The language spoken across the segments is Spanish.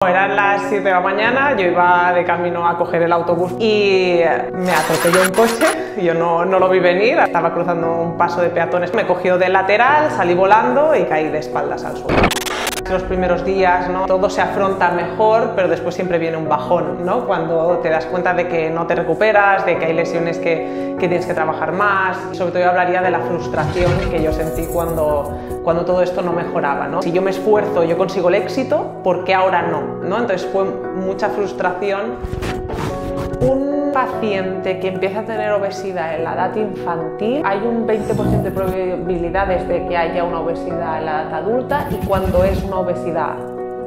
Eran las 7 de la mañana, yo iba de camino a coger el autobús y me atropelló un coche, yo no lo vi venir, estaba cruzando un paso de peatones, me cogió del lateral, salí volando y caí de espaldas al suelo. Los primeros días, ¿no? Todo se afronta mejor, pero después siempre viene un bajón, ¿no? Cuando te das cuenta de que no te recuperas, de que hay lesiones que tienes que trabajar más. Sobre todo yo hablaría de la frustración que yo sentí cuando todo esto no mejoraba, ¿no? Si yo me esfuerzo, yo consigo el éxito, ¿por qué ahora no? Entonces fue mucha frustración. Un paciente que empieza a tener obesidad en la edad infantil, hay un 20% de probabilidades de que haya una obesidad en la edad adulta, y cuando es una obesidad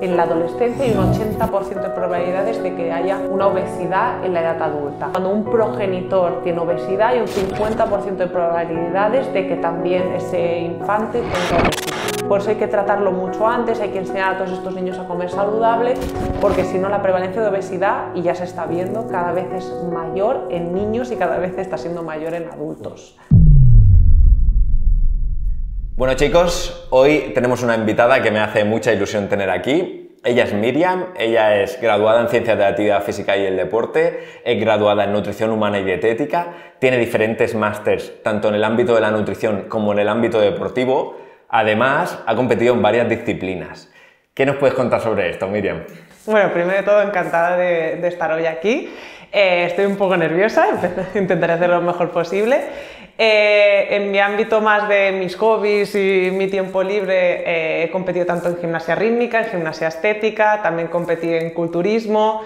en la adolescencia hay un 80% de probabilidades de que haya una obesidad en la edad adulta. Cuando un progenitor tiene obesidad hay un 50% de probabilidades de que también ese infante tenga obesidad. Por eso hay que tratarlo mucho antes, hay que enseñar a todos estos niños a comer saludable, porque si no la prevalencia de obesidad, y ya se está viendo, cada vez es mayor en niños y cada vez está siendo mayor en adultos. Bueno chicos, hoy tenemos una invitada que me hace mucha ilusión tener aquí. Ella es Miriam, ella es graduada en Ciencias de la Actividad Física y el Deporte, es graduada en Nutrición Humana y Dietética, tiene diferentes másters tanto en el ámbito de la nutrición como en el ámbito deportivo. Además, ha competido en varias disciplinas. ¿Qué nos puedes contar sobre esto, Miriam? Bueno, primero de todo, encantada de estar hoy aquí. Estoy un poco nerviosa, intentaré hacerlo lo mejor posible. En mi ámbito más de mis hobbies y mi tiempo libre, he competido tanto en gimnasia rítmica, en gimnasia estética, también competí en culturismo.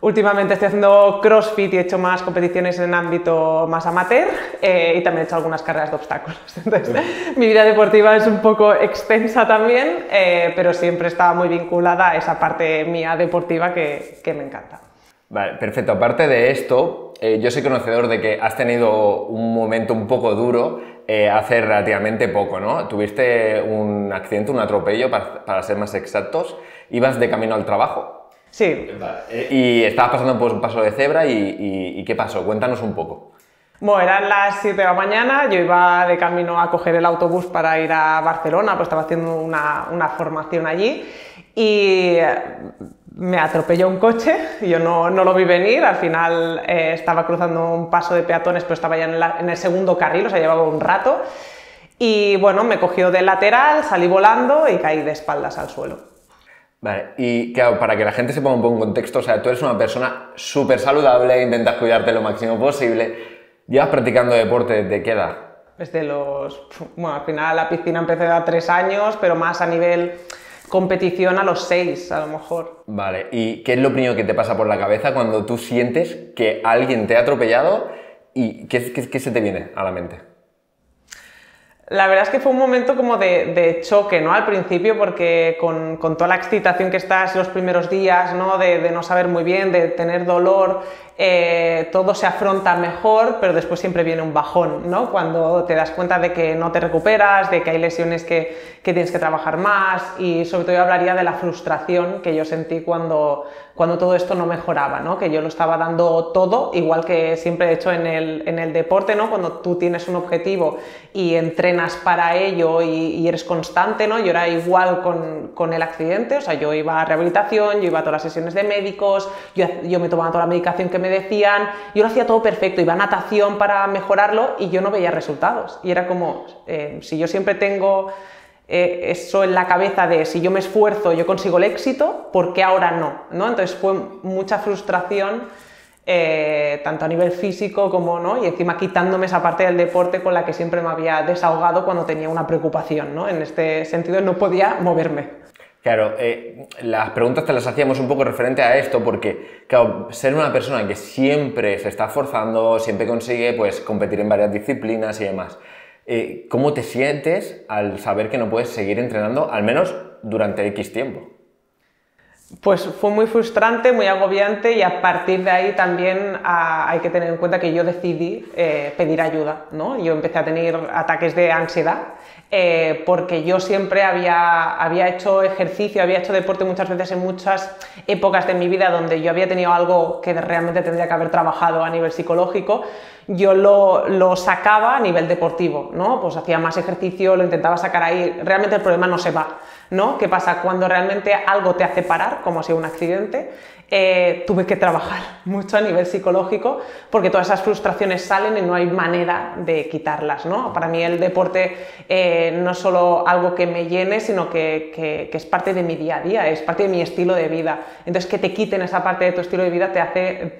Últimamente estoy haciendo CrossFit y he hecho más competiciones en ámbito más amateur, y también he hecho algunas carreras de obstáculos. Entonces, mi vida deportiva es un poco extensa también, pero siempre estaba muy vinculada a esa parte mía deportiva que me encanta. Vale, perfecto. Aparte de esto, yo soy conocedor de que has tenido un momento un poco duro hace relativamente poco, ¿no? Tuviste un accidente, un atropello, para ser más exactos. Ibas de camino al trabajo. Sí. Y estabas pasando por un paso de cebra y ¿qué pasó? Cuéntanos un poco. Bueno, eran las 7 de la mañana, yo iba de camino a coger el autobús para ir a Barcelona, pues estaba haciendo una formación allí y me atropelló un coche, yo no lo vi venir, al final estaba cruzando un paso de peatones, pero estaba ya en el segundo carril, o sea, llevaba un rato, y bueno, me cogió del lateral, salí volando y caí de espaldas al suelo. Vale, y claro, para que la gente se ponga un poco en contexto, o sea, tú eres una persona súper saludable, intentas cuidarte lo máximo posible. ¿Llevas practicando deporte desde qué edad? Desde bueno, al final la piscina empecé a 3 años, pero más a nivel competición a los 6, a lo mejor. Vale, ¿y qué es lo primero que te pasa por la cabeza cuando tú sientes que alguien te ha atropellado y qué se te viene a la mente? La verdad es que fue un momento como de choque, ¿no? Al principio, porque con toda la excitación que estás los primeros días, ¿no? De no saber muy bien, de tener dolor, todo se afronta mejor, pero después siempre viene un bajón, ¿no? Cuando te das cuenta de que no te recuperas, de que hay lesiones que tienes que trabajar más, y sobre todo yo hablaría de la frustración que yo sentí cuando todo esto no mejoraba, ¿no? Que yo lo estaba dando todo, igual que siempre he hecho en el deporte, ¿no? Cuando tú tienes un objetivo y entrenas para ello y eres constante, ¿no? Yo era igual con el accidente, o sea, yo iba a rehabilitación, yo iba a todas las sesiones de médicos, yo me tomaba toda la medicación que me decían, yo lo hacía todo perfecto, iba a natación para mejorarlo y yo no veía resultados. Y era como, si yo siempre tengo eso en la cabeza de si yo me esfuerzo, yo consigo el éxito, ¿por qué ahora no? Entonces fue mucha frustración, tanto a nivel físico como, ¿no? Y encima quitándome esa parte del deporte con la que siempre me había desahogado cuando tenía una preocupación, ¿no? En este sentido no podía moverme. Claro, las preguntas te las hacíamos un poco referente a esto porque, claro, ser una persona que siempre se está esforzando, siempre consigue pues competir en varias disciplinas y demás. ¿Cómo te sientes al saber que no puedes seguir entrenando, al menos durante X tiempo? Pues fue muy frustrante, muy agobiante, y a partir de ahí también hay que tener en cuenta que yo decidí pedir ayuda, ¿no? Yo empecé a tener ataques de ansiedad porque yo siempre había hecho ejercicio, había hecho deporte muchas veces en muchas épocas de mi vida donde yo había tenido algo que realmente tendría que haber trabajado a nivel psicológico. Yo lo sacaba a nivel deportivo, ¿no? Pues hacía más ejercicio, lo intentaba sacar ahí, realmente el problema no se va. ¿no? ¿Qué pasa? Cuando realmente algo te hace parar, como ha sido un accidente, tuve que trabajar mucho a nivel psicológico porque todas esas frustraciones salen y no hay manera de quitarlas, ¿no? Para mí el deporte no es solo algo que me llene, sino que es parte de mi día a día, es parte de mi estilo de vida. Entonces, que te quiten esa parte de tu estilo de vida te hace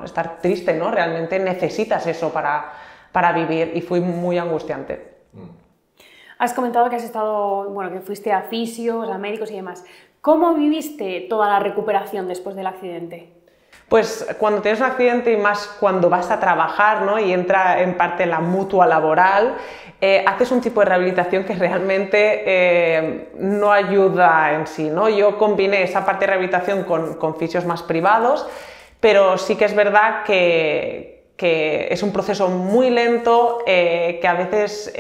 estar triste, ¿no? Realmente necesitas eso para vivir y fue muy angustiante. Has comentado que has estado, bueno, que fuiste a fisios, a médicos y demás. ¿Cómo viviste toda la recuperación después del accidente? Pues cuando tienes un accidente y más cuando vas a trabajar, ¿no? Y entra en parte la mutua laboral, haces un tipo de rehabilitación que realmente no ayuda en sí, ¿no? Yo combiné esa parte de rehabilitación con fisios más privados, pero sí que es verdad que es un proceso muy lento, que a veces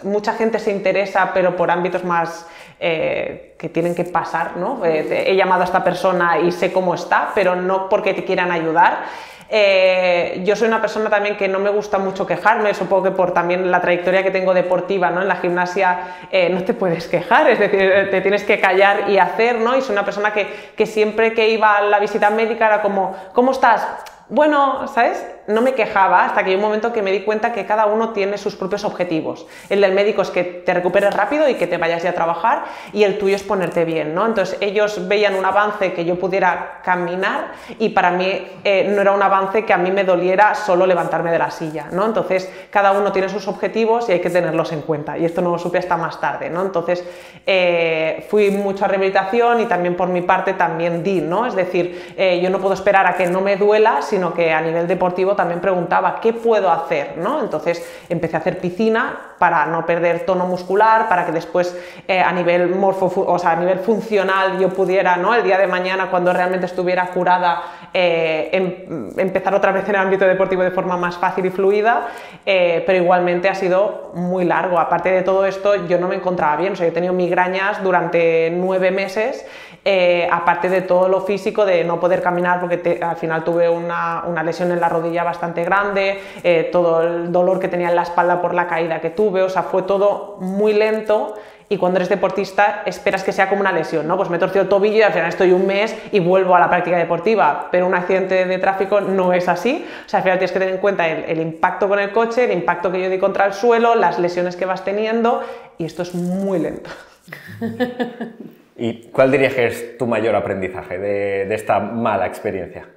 mucha gente se interesa, pero por ámbitos más que tienen que pasar, ¿no? He llamado a esta persona y sé cómo está, pero no porque te quieran ayudar. Yo soy una persona también que no me gusta mucho quejarme, supongo que por también la trayectoria que tengo deportiva, ¿no? En la gimnasia no te puedes quejar, es decir, te tienes que callar y hacer, ¿no? Y soy una persona que siempre que iba a la visita médica era como, ¿cómo estás? Bueno, ¿sabes? No me quejaba hasta que hay un momento que me di cuenta que cada uno tiene sus propios objetivos. El del médico es que te recuperes rápido y que te vayas ya a trabajar, y el tuyo es ponerte bien, ¿no? Entonces ellos veían un avance que yo pudiera caminar y para mí no era un avance que a mí me doliera solo levantarme de la silla, ¿no? Entonces cada uno tiene sus objetivos y hay que tenerlos en cuenta, y esto no lo supe hasta más tarde, ¿no? Entonces fui mucho a rehabilitación y también por mi parte también di, ¿no? Es decir, yo no puedo esperar a que no me duela, sino que a nivel deportivo también preguntaba qué puedo hacer, ¿no? Entonces empecé a hacer piscina para no perder tono muscular, para que después a nivel a nivel funcional yo pudiera, ¿no? El día de mañana, cuando realmente estuviera curada, empezar otra vez en el ámbito deportivo de forma más fácil y fluida, pero igualmente ha sido muy largo. Aparte de todo esto, yo no me encontraba bien, o sea, yo he tenido migrañas durante 9 meses, aparte de todo lo físico, de no poder caminar porque al final tuve una lesión en la rodilla bastante grande, todo el dolor que tenía en la espalda por la caída que tuve, o sea, fue todo muy lento. Y cuando eres deportista esperas que sea como una lesión, ¿no? Pues me he torcido el tobillo y al final estoy un mes y vuelvo a la práctica deportiva, pero un accidente de tráfico no es así. O sea, al final tienes que tener en cuenta el impacto con el coche, el impacto que yo di contra el suelo, las lesiones que vas teniendo, y esto es muy lento. ¿Y cuál dirías que es tu mayor aprendizaje de esta mala experiencia?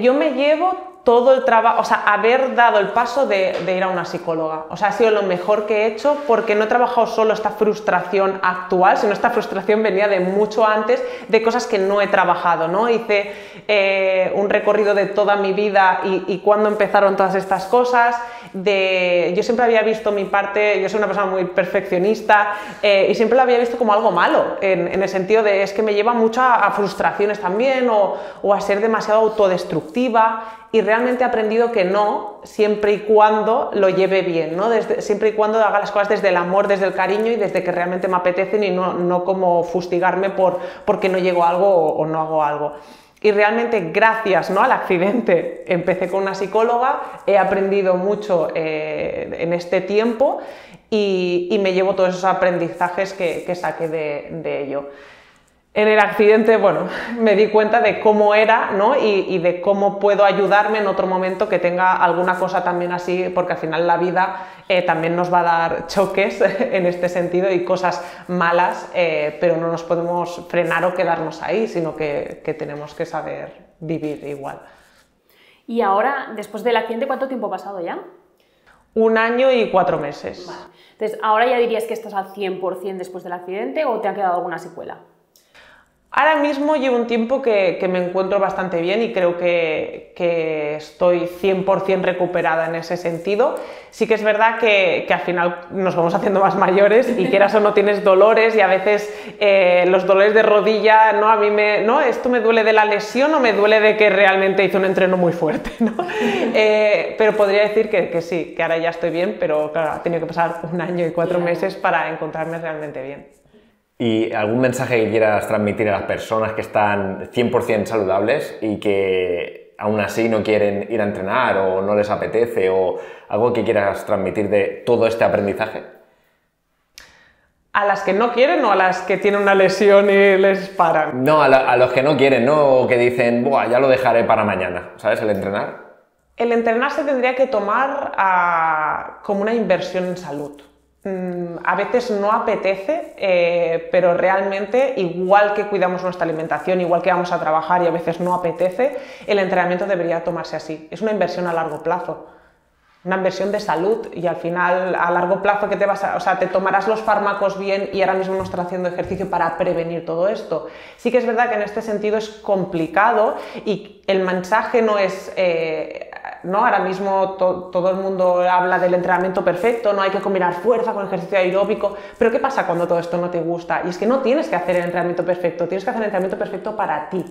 Yo me llevo todo el trabajo, o sea, haber dado el paso de ir a una psicóloga. O sea, ha sido lo mejor que he hecho, porque no he trabajado solo esta frustración actual, sino esta frustración venía de mucho antes, de cosas que no he trabajado, ¿no? Hice un recorrido de toda mi vida y cuándo empezaron todas estas cosas. Yo siempre había visto mi parte, yo soy una persona muy perfeccionista, y siempre lo había visto como algo malo, en el sentido de es que me lleva mucho a frustraciones también, o a ser demasiado autodestructiva, y realmente he aprendido que no, siempre y cuando lo lleve bien, ¿no? Siempre y cuando haga las cosas desde el amor, desde el cariño y desde que realmente me apetecen, y no como fustigarme porque no llego a algo o no hago algo. Y realmente gracias, ¿no?, al accidente empecé con una psicóloga, he aprendido mucho en este tiempo y me llevo todos esos aprendizajes que saqué de ello. En el accidente, bueno, me di cuenta de cómo era, ¿no? y de cómo puedo ayudarme en otro momento que tenga alguna cosa también así, porque al final la vida también nos va a dar choques en este sentido y cosas malas, pero no nos podemos frenar o quedarnos ahí, sino que tenemos que saber vivir igual. Y ahora, después del accidente, ¿cuánto tiempo ha pasado ya? 1 año y 4 meses. Vale. Entonces, ¿ahora ya dirías que estás al 100% después del accidente o te ha quedado alguna secuela? Ahora mismo llevo un tiempo que me encuentro bastante bien y creo que estoy 100% recuperada en ese sentido. Sí que es verdad que al final nos vamos haciendo más mayores y quieras o no tienes dolores, y a veces los dolores de rodilla, ¿no? ¿no? Esto me duele de la lesión o me duele de que realmente hice un entreno muy fuerte, ¿no? Pero podría decir que sí, que ahora ya estoy bien, pero claro, ha tenido que pasar 1 año y 4 meses para encontrarme realmente bien. ¿Y algún mensaje que quieras transmitir a las personas que están 100% saludables y que aún así no quieren ir a entrenar o no les apetece, o algo que quieras transmitir de todo este aprendizaje? ¿A las que no quieren o a las que tienen una lesión y les paran? No, a los que no quieren, ¿no? O que dicen, buah, ya lo dejaré para mañana, ¿sabes? El entrenar. El entrenar se tendría que tomar como una inversión en salud. A veces no apetece, pero realmente, igual que cuidamos nuestra alimentación, igual que vamos a trabajar y a veces no apetece, el entrenamiento debería tomarse así. Es una inversión a largo plazo. Una inversión de salud y al final a largo plazo que te tomarás los fármacos bien y ahora mismo no estás haciendo ejercicio para prevenir todo esto. Sí que es verdad que en este sentido es complicado y el mensaje no es, ¿no? Ahora mismo todo el mundo habla del entrenamiento perfecto, no hay que combinar fuerza con ejercicio aeróbico, pero ¿qué pasa cuando todo esto no te gusta? Y es que no tienes que hacer el entrenamiento perfecto, tienes que hacer el entrenamiento perfecto para ti.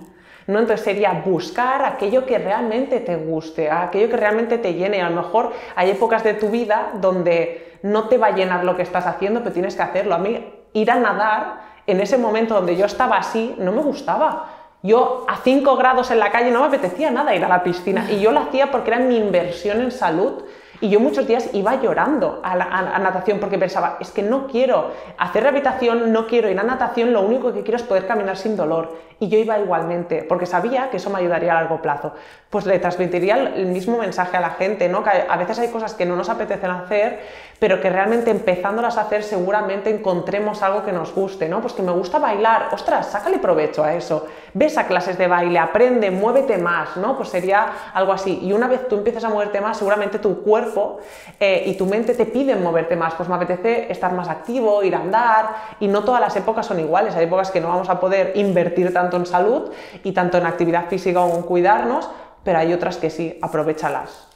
¿No? Entonces sería buscar aquello que realmente te guste, aquello que realmente te llene. A lo mejor hay épocas de tu vida donde no te va a llenar lo que estás haciendo, pero tienes que hacerlo. A mí ir a nadar, en ese momento donde yo estaba así, no me gustaba. Yo a 5 grados en la calle no me apetecía nada ir a la piscina y yo lo hacía porque era mi inversión en salud. Y yo muchos días iba llorando a natación porque pensaba, es que no quiero hacer rehabilitación, no quiero ir a natación, lo único que quiero es poder caminar sin dolor. Y yo iba igualmente, porque sabía que eso me ayudaría a largo plazo. Pues le transmitiría el mismo mensaje a la gente, ¿no? Que a veces hay cosas que no nos apetecen hacer, pero que realmente empezándolas a hacer seguramente encontremos algo que nos guste, ¿no? Pues que me gusta bailar, ostras, sácale provecho a eso. Ves a clases de baile, aprende, muévete más, ¿no? Pues sería algo así. Y una vez tú empiezas a moverte más, seguramente tu cuerpo y tu mente te piden moverte más. Pues me apetece estar más activo, ir a andar, y no todas las épocas son iguales. Hay épocas que no vamos a poder invertir tanto en salud y tanto en actividad física o en cuidarnos, pero hay otras que sí, aprovéchalas.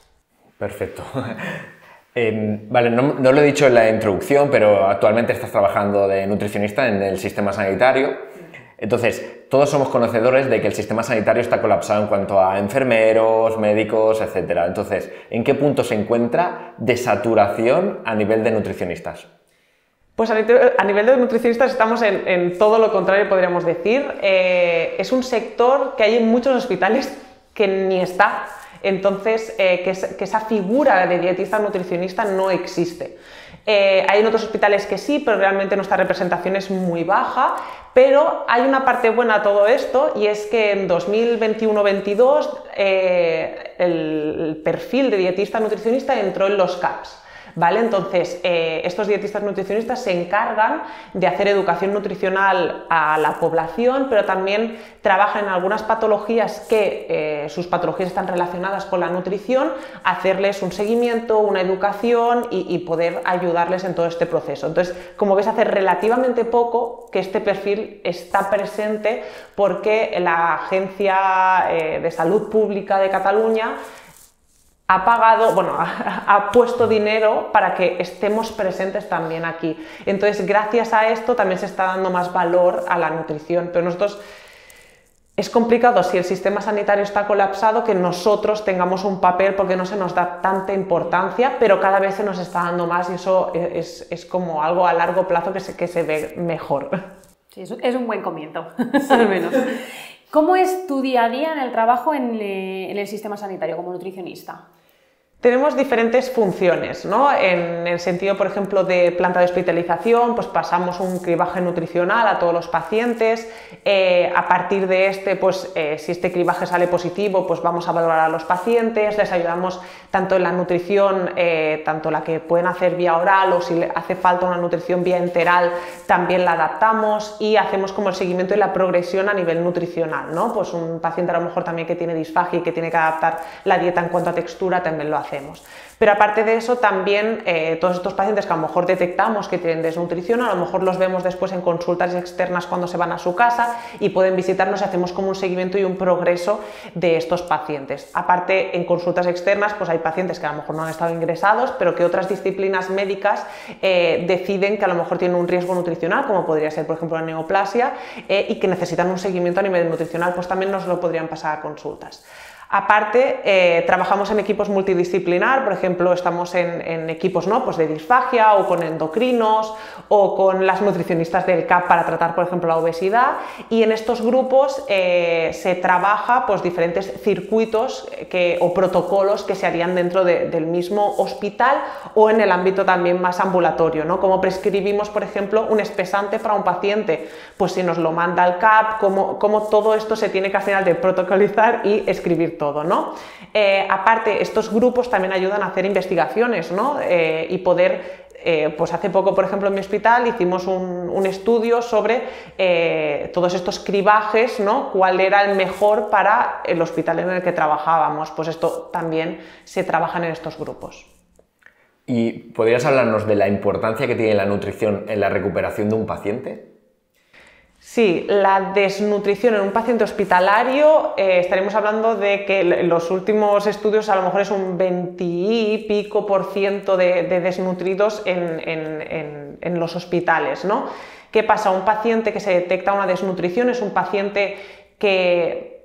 Perfecto. Vale, no lo he dicho en la introducción, pero actualmente estás trabajando de nutricionista en el sistema sanitario. Entonces, todos somos conocedores de que el sistema sanitario está colapsado en cuanto a enfermeros, médicos, etc. Entonces, ¿en qué punto se encuentra de saturación a nivel de nutricionistas? Pues a nivel de nutricionistas estamos en todo lo contrario, podríamos decir. Es un sector que hay en muchos hospitales que ni está. Entonces, que esa figura de dietista nutricionista no existe. Hay en otros hospitales que sí, pero realmente nuestra representación es muy baja. Pero hay una parte buena a todo esto y es que en 2021-22 el perfil de dietista nutricionista entró en los CAPs. ¿Vale? Entonces, estos dietistas nutricionistas se encargan de hacer educación nutricional a la población, pero también trabajan en algunas patologías que sus patologías están relacionadas con la nutrición, hacerles un seguimiento, una educación y poder ayudarles en todo este proceso. Entonces, como ves, hace relativamente poco que este perfil está presente porque la Agencia de Salud Pública de Cataluña ha pagado, bueno, ha puesto dinero para que estemos presentes también aquí. Entonces, gracias a esto también se está dando más valor a la nutrición. Pero nosotros, es complicado si el sistema sanitario está colapsado que nosotros tengamos un papel porque no se nos da tanta importancia, pero cada vez se nos está dando más y eso es como algo a largo plazo que se ve mejor. Sí, es un buen comienzo, al menos. ¿Cómo es tu día a día en el trabajo en el sistema sanitario como nutricionista? Tenemos diferentes funciones, ¿no? En el sentido, por ejemplo, de planta de hospitalización, pues pasamos un cribaje nutricional a todos los pacientes. A partir de pues si este cribaje sale positivo, pues vamos a valorar a los pacientes, les ayudamos tanto en la nutrición, tanto la que pueden hacer vía oral o si le hace falta una nutrición vía enteral, también la adaptamos y hacemos como el seguimiento y la progresión a nivel nutricional, ¿no? Pues un paciente a lo mejor también que tiene disfagia y que tiene que adaptar la dieta en cuanto a textura, también lo hacemos. Pero aparte de eso también todos estos pacientes que a lo mejor detectamos que tienen desnutrición, a lo mejor los vemos después en consultas externas cuando se van a su casa y pueden visitarnos y hacemos como un seguimiento y un progreso de estos pacientes. Aparte, en consultas externas pues hay pacientes que a lo mejor no han estado ingresados pero que otras disciplinas médicas deciden que a lo mejor tienen un riesgo nutricional, como podría ser por ejemplo la neoplasia y que necesitan un seguimiento a nivel nutricional, pues también nos lo podrían pasar a consultas. Aparte, trabajamos en equipos multidisciplinar, por ejemplo, estamos en equipos, ¿no? Pues de disfagia o con endocrinos o con las nutricionistas del CAP para tratar, por ejemplo, la obesidad, y en estos grupos se trabaja pues, diferentes circuitos o protocolos que se harían dentro del mismo hospital o en el ámbito también más ambulatorio, ¿no? Como prescribimos, por ejemplo, un espesante para un paciente, pues si nos lo manda el CAP, cómo todo esto se tiene que al final de protocolizar y escribir todo, ¿no? Aparte, estos grupos también ayudan a hacer investigaciones, ¿no? Y poder, pues hace poco, por ejemplo, en mi hospital hicimos un estudio sobre todos estos cribajes, ¿no? Cuál era el mejor para el hospital en el que trabajábamos. Pues esto también se trabaja en estos grupos. ¿Y podrías hablarnos de la importancia que tiene la nutrición en la recuperación de un paciente? Sí, la desnutrición en un paciente hospitalario, estaremos hablando de que los últimos estudios a lo mejor es un 20 y pico % de desnutridos en los hospitales, ¿no? ¿Qué pasa? Un paciente que se detecta una desnutrición es un paciente que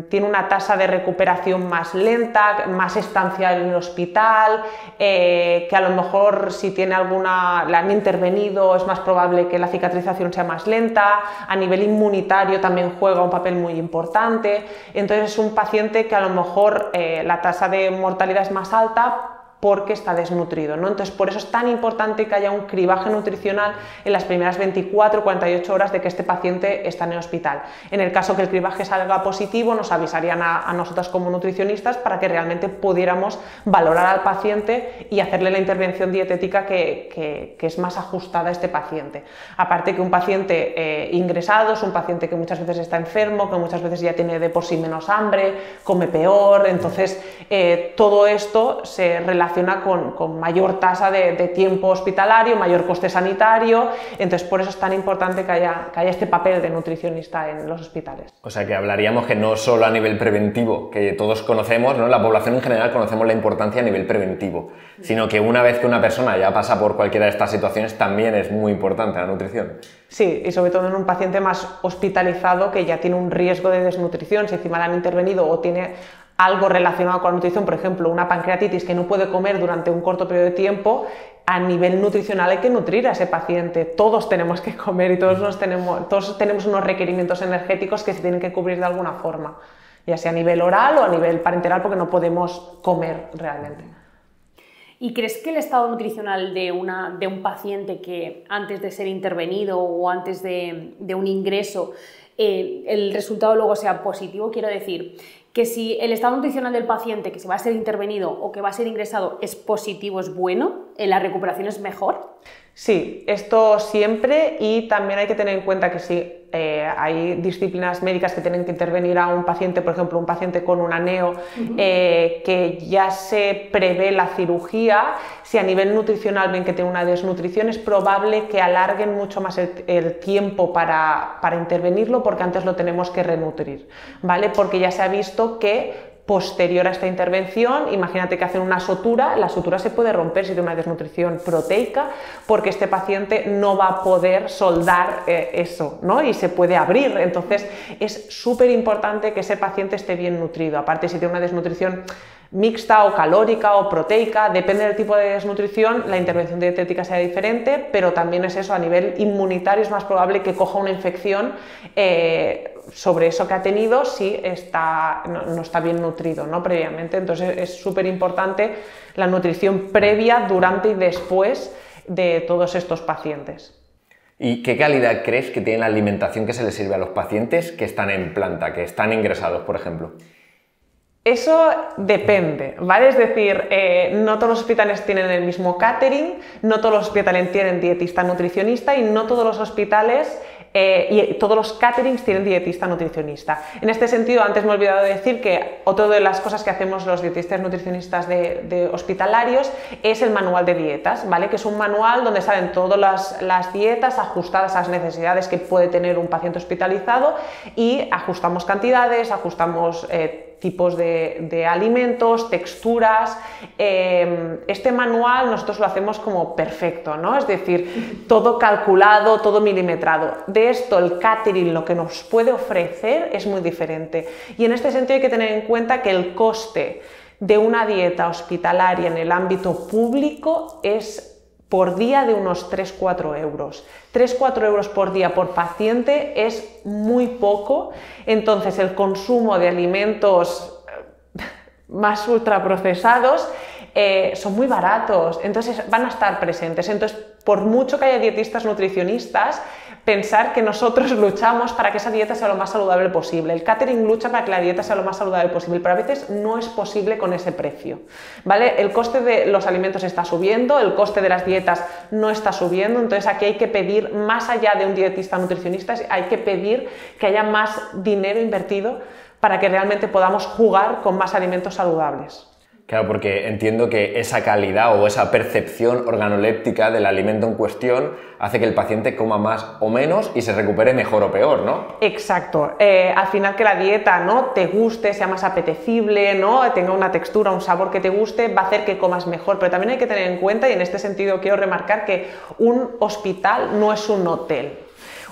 tiene una tasa de recuperación más lenta, más estancia en el hospital, que a lo mejor si tiene le han intervenido, es más probable que la cicatrización sea más lenta. A nivel inmunitario también juega un papel muy importante. Entonces es un paciente que a lo mejor la tasa de mortalidad es más alta porque está desnutrido, ¿no? Entonces, por eso es tan importante que haya un cribaje nutricional en las primeras 24 o 48 horas de que este paciente está en el hospital. En el caso que el cribaje salga positivo, nos avisarían a nosotros como nutricionistas para que realmente pudiéramos valorar al paciente y hacerle la intervención dietética que es más ajustada a este paciente. Aparte que un paciente ingresado es un paciente que muchas veces está enfermo, que muchas veces ya tiene de por sí menos hambre, come peor, entonces todo esto se relaciona con mayor tasa de tiempo hospitalario, mayor coste sanitario, entonces por eso es tan importante que haya este papel de nutricionista en los hospitales. O sea que hablaríamos que no solo a nivel preventivo, que todos conocemos, ¿no? La población en general conocemos la importancia a nivel preventivo, sino que una vez que una persona ya pasa por cualquiera de estas situaciones también es muy importante la nutrición. Sí, y sobre todo en un paciente más hospitalizado que ya tiene un riesgo de desnutrición, si encima le han intervenido o tiene algo relacionado con la nutrición, por ejemplo, una pancreatitis que no puede comer durante un corto periodo de tiempo, a nivel nutricional hay que nutrir a ese paciente. Todos tenemos que comer y todos tenemos unos requerimientos energéticos que se tienen que cubrir de alguna forma, ya sea a nivel oral o a nivel parenteral, porque no podemos comer realmente. ¿Y crees que el estado nutricional de un paciente que antes de ser intervenido o antes de un ingreso, el resultado luego sea positivo? Quiero decir, que si el estado nutricional del paciente que se va a ser intervenido o que va a ser ingresado es positivo, es bueno, ¿la recuperación es mejor? Sí, esto siempre, y también hay que tener en cuenta que si hay disciplinas médicas que tienen que intervenir a un paciente, por ejemplo, un paciente con un aneo, que ya se prevé la cirugía, si a nivel nutricional ven que tiene una desnutrición, es probable que alarguen mucho más el tiempo para intervenirlo, porque antes lo tenemos que renutrir, ¿vale? Porque ya se ha visto que posterior a esta intervención, imagínate que hacen una sutura, la sutura se puede romper si tiene una desnutrición proteica, porque este paciente no va a poder soldar eso, ¿no? Y se puede abrir. Entonces es súper importante que ese paciente esté bien nutrido. Aparte, si tiene una desnutrición mixta o calórica o proteica, depende del tipo de desnutrición, la intervención dietética sea diferente, pero también es eso, a nivel inmunitario es más probable que coja una infección sobre eso que ha tenido si no está bien nutrido, ¿no? Previamente. Entonces es súper importante la nutrición previa, durante y después de todos estos pacientes. ¿Y qué calidad crees que tiene la alimentación que se les sirve a los pacientes que están en planta, que están ingresados, por ejemplo? Eso depende, ¿vale? Es decir, no todos los hospitales tienen el mismo catering, no todos los hospitales tienen dietista nutricionista y no todos los hospitales y todos los caterings tienen dietista nutricionista. En este sentido, antes me he olvidado de decir que otra de las cosas que hacemos los dietistas nutricionistas de hospitalarios es el manual de dietas, ¿vale? Que es un manual donde salen todas las dietas ajustadas a las necesidades que puede tener un paciente hospitalizado, y ajustamos cantidades, ajustamos tipos de alimentos, texturas. Este manual nosotros lo hacemos como perfecto, ¿no? Es decir, todo calculado, todo milimetrado. De esto el catering lo que nos puede ofrecer es muy diferente. Y en este sentido hay que tener en cuenta que el coste de una dieta hospitalaria en el ámbito público es por día de unos 3-4 euros. 3-4 euros por día por paciente es muy poco, entonces el consumo de alimentos más ultraprocesados son muy baratos, entonces van a estar presentes. Entonces, por mucho que haya dietistas nutricionistas, pensar que nosotros luchamos para que esa dieta sea lo más saludable posible. El catering lucha para que la dieta sea lo más saludable posible, pero a veces no es posible con ese precio, ¿vale? El coste de los alimentos está subiendo, el coste de las dietas no está subiendo, entonces aquí hay que pedir, más allá de un dietista nutricionista, hay que pedir que haya más dinero invertido para que realmente podamos jugar con más alimentos saludables. Claro, porque entiendo que esa calidad o esa percepción organoléptica del alimento en cuestión hace que el paciente coma más o menos y se recupere mejor o peor, ¿no? Exacto. Al final que la dieta, ¿no?, te guste, sea más apetecible, ¿no?, tenga una textura, un sabor que te guste, va a hacer que comas mejor. Pero también hay que tener en cuenta, y en este sentido quiero remarcar, que un hospital no es un hotel.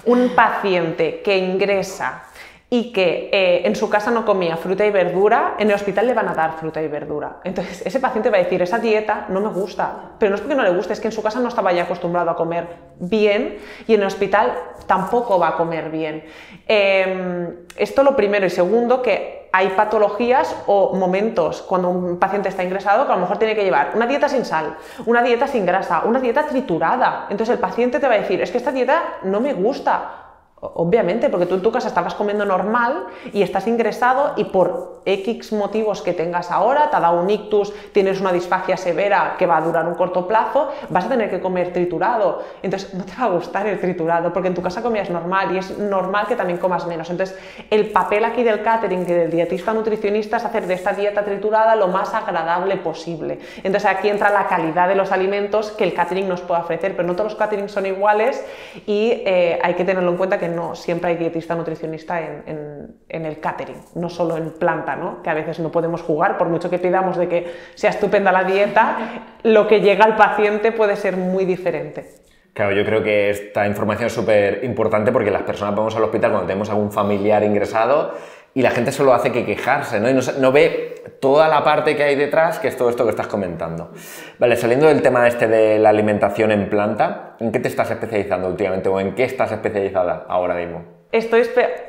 Un paciente que ingresa y que en su casa no comía fruta y verdura, en el hospital le van a dar fruta y verdura. Entonces ese paciente va a decir, esa dieta no me gusta, pero no es porque no le guste, es que en su casa no estaba ya acostumbrado a comer bien y en el hospital tampoco va a comer bien. Esto lo primero, y segundo, que hay patologías o momentos cuando un paciente está ingresado que a lo mejor tiene que llevar una dieta sin sal, una dieta sin grasa, una dieta triturada. Entonces el paciente te va a decir, es que esta dieta no me gusta. Obviamente, porque tú en tu casa estabas comiendo normal y estás ingresado y por X motivos que tengas ahora, te ha dado un ictus, tienes una disfagia severa que va a durar un corto plazo, vas a tener que comer triturado. Entonces no te va a gustar el triturado porque en tu casa comías normal y es normal que también comas menos. Entonces el papel aquí del catering, que del dietista nutricionista, es hacer de esta dieta triturada lo más agradable posible. Entonces aquí entra la calidad de los alimentos que el catering nos puede ofrecer, pero no todos los caterings son iguales y hay que tenerlo en cuenta que no siempre hay dietista nutricionista en el catering, no solo en planta, ¿no?, que a veces no podemos jugar, por mucho que pidamos de que sea estupenda la dieta, lo que llega al paciente puede ser muy diferente. Claro, yo creo que esta información es súper importante porque las personas vamos al hospital cuando tenemos algún familiar ingresado y la gente solo hace que quejarse, ¿no? Y no ve toda la parte que hay detrás, que es todo esto que estás comentando. Vale, saliendo del tema este de la alimentación en planta, ¿en qué te estás especializando últimamente o en qué estás especializada ahora mismo?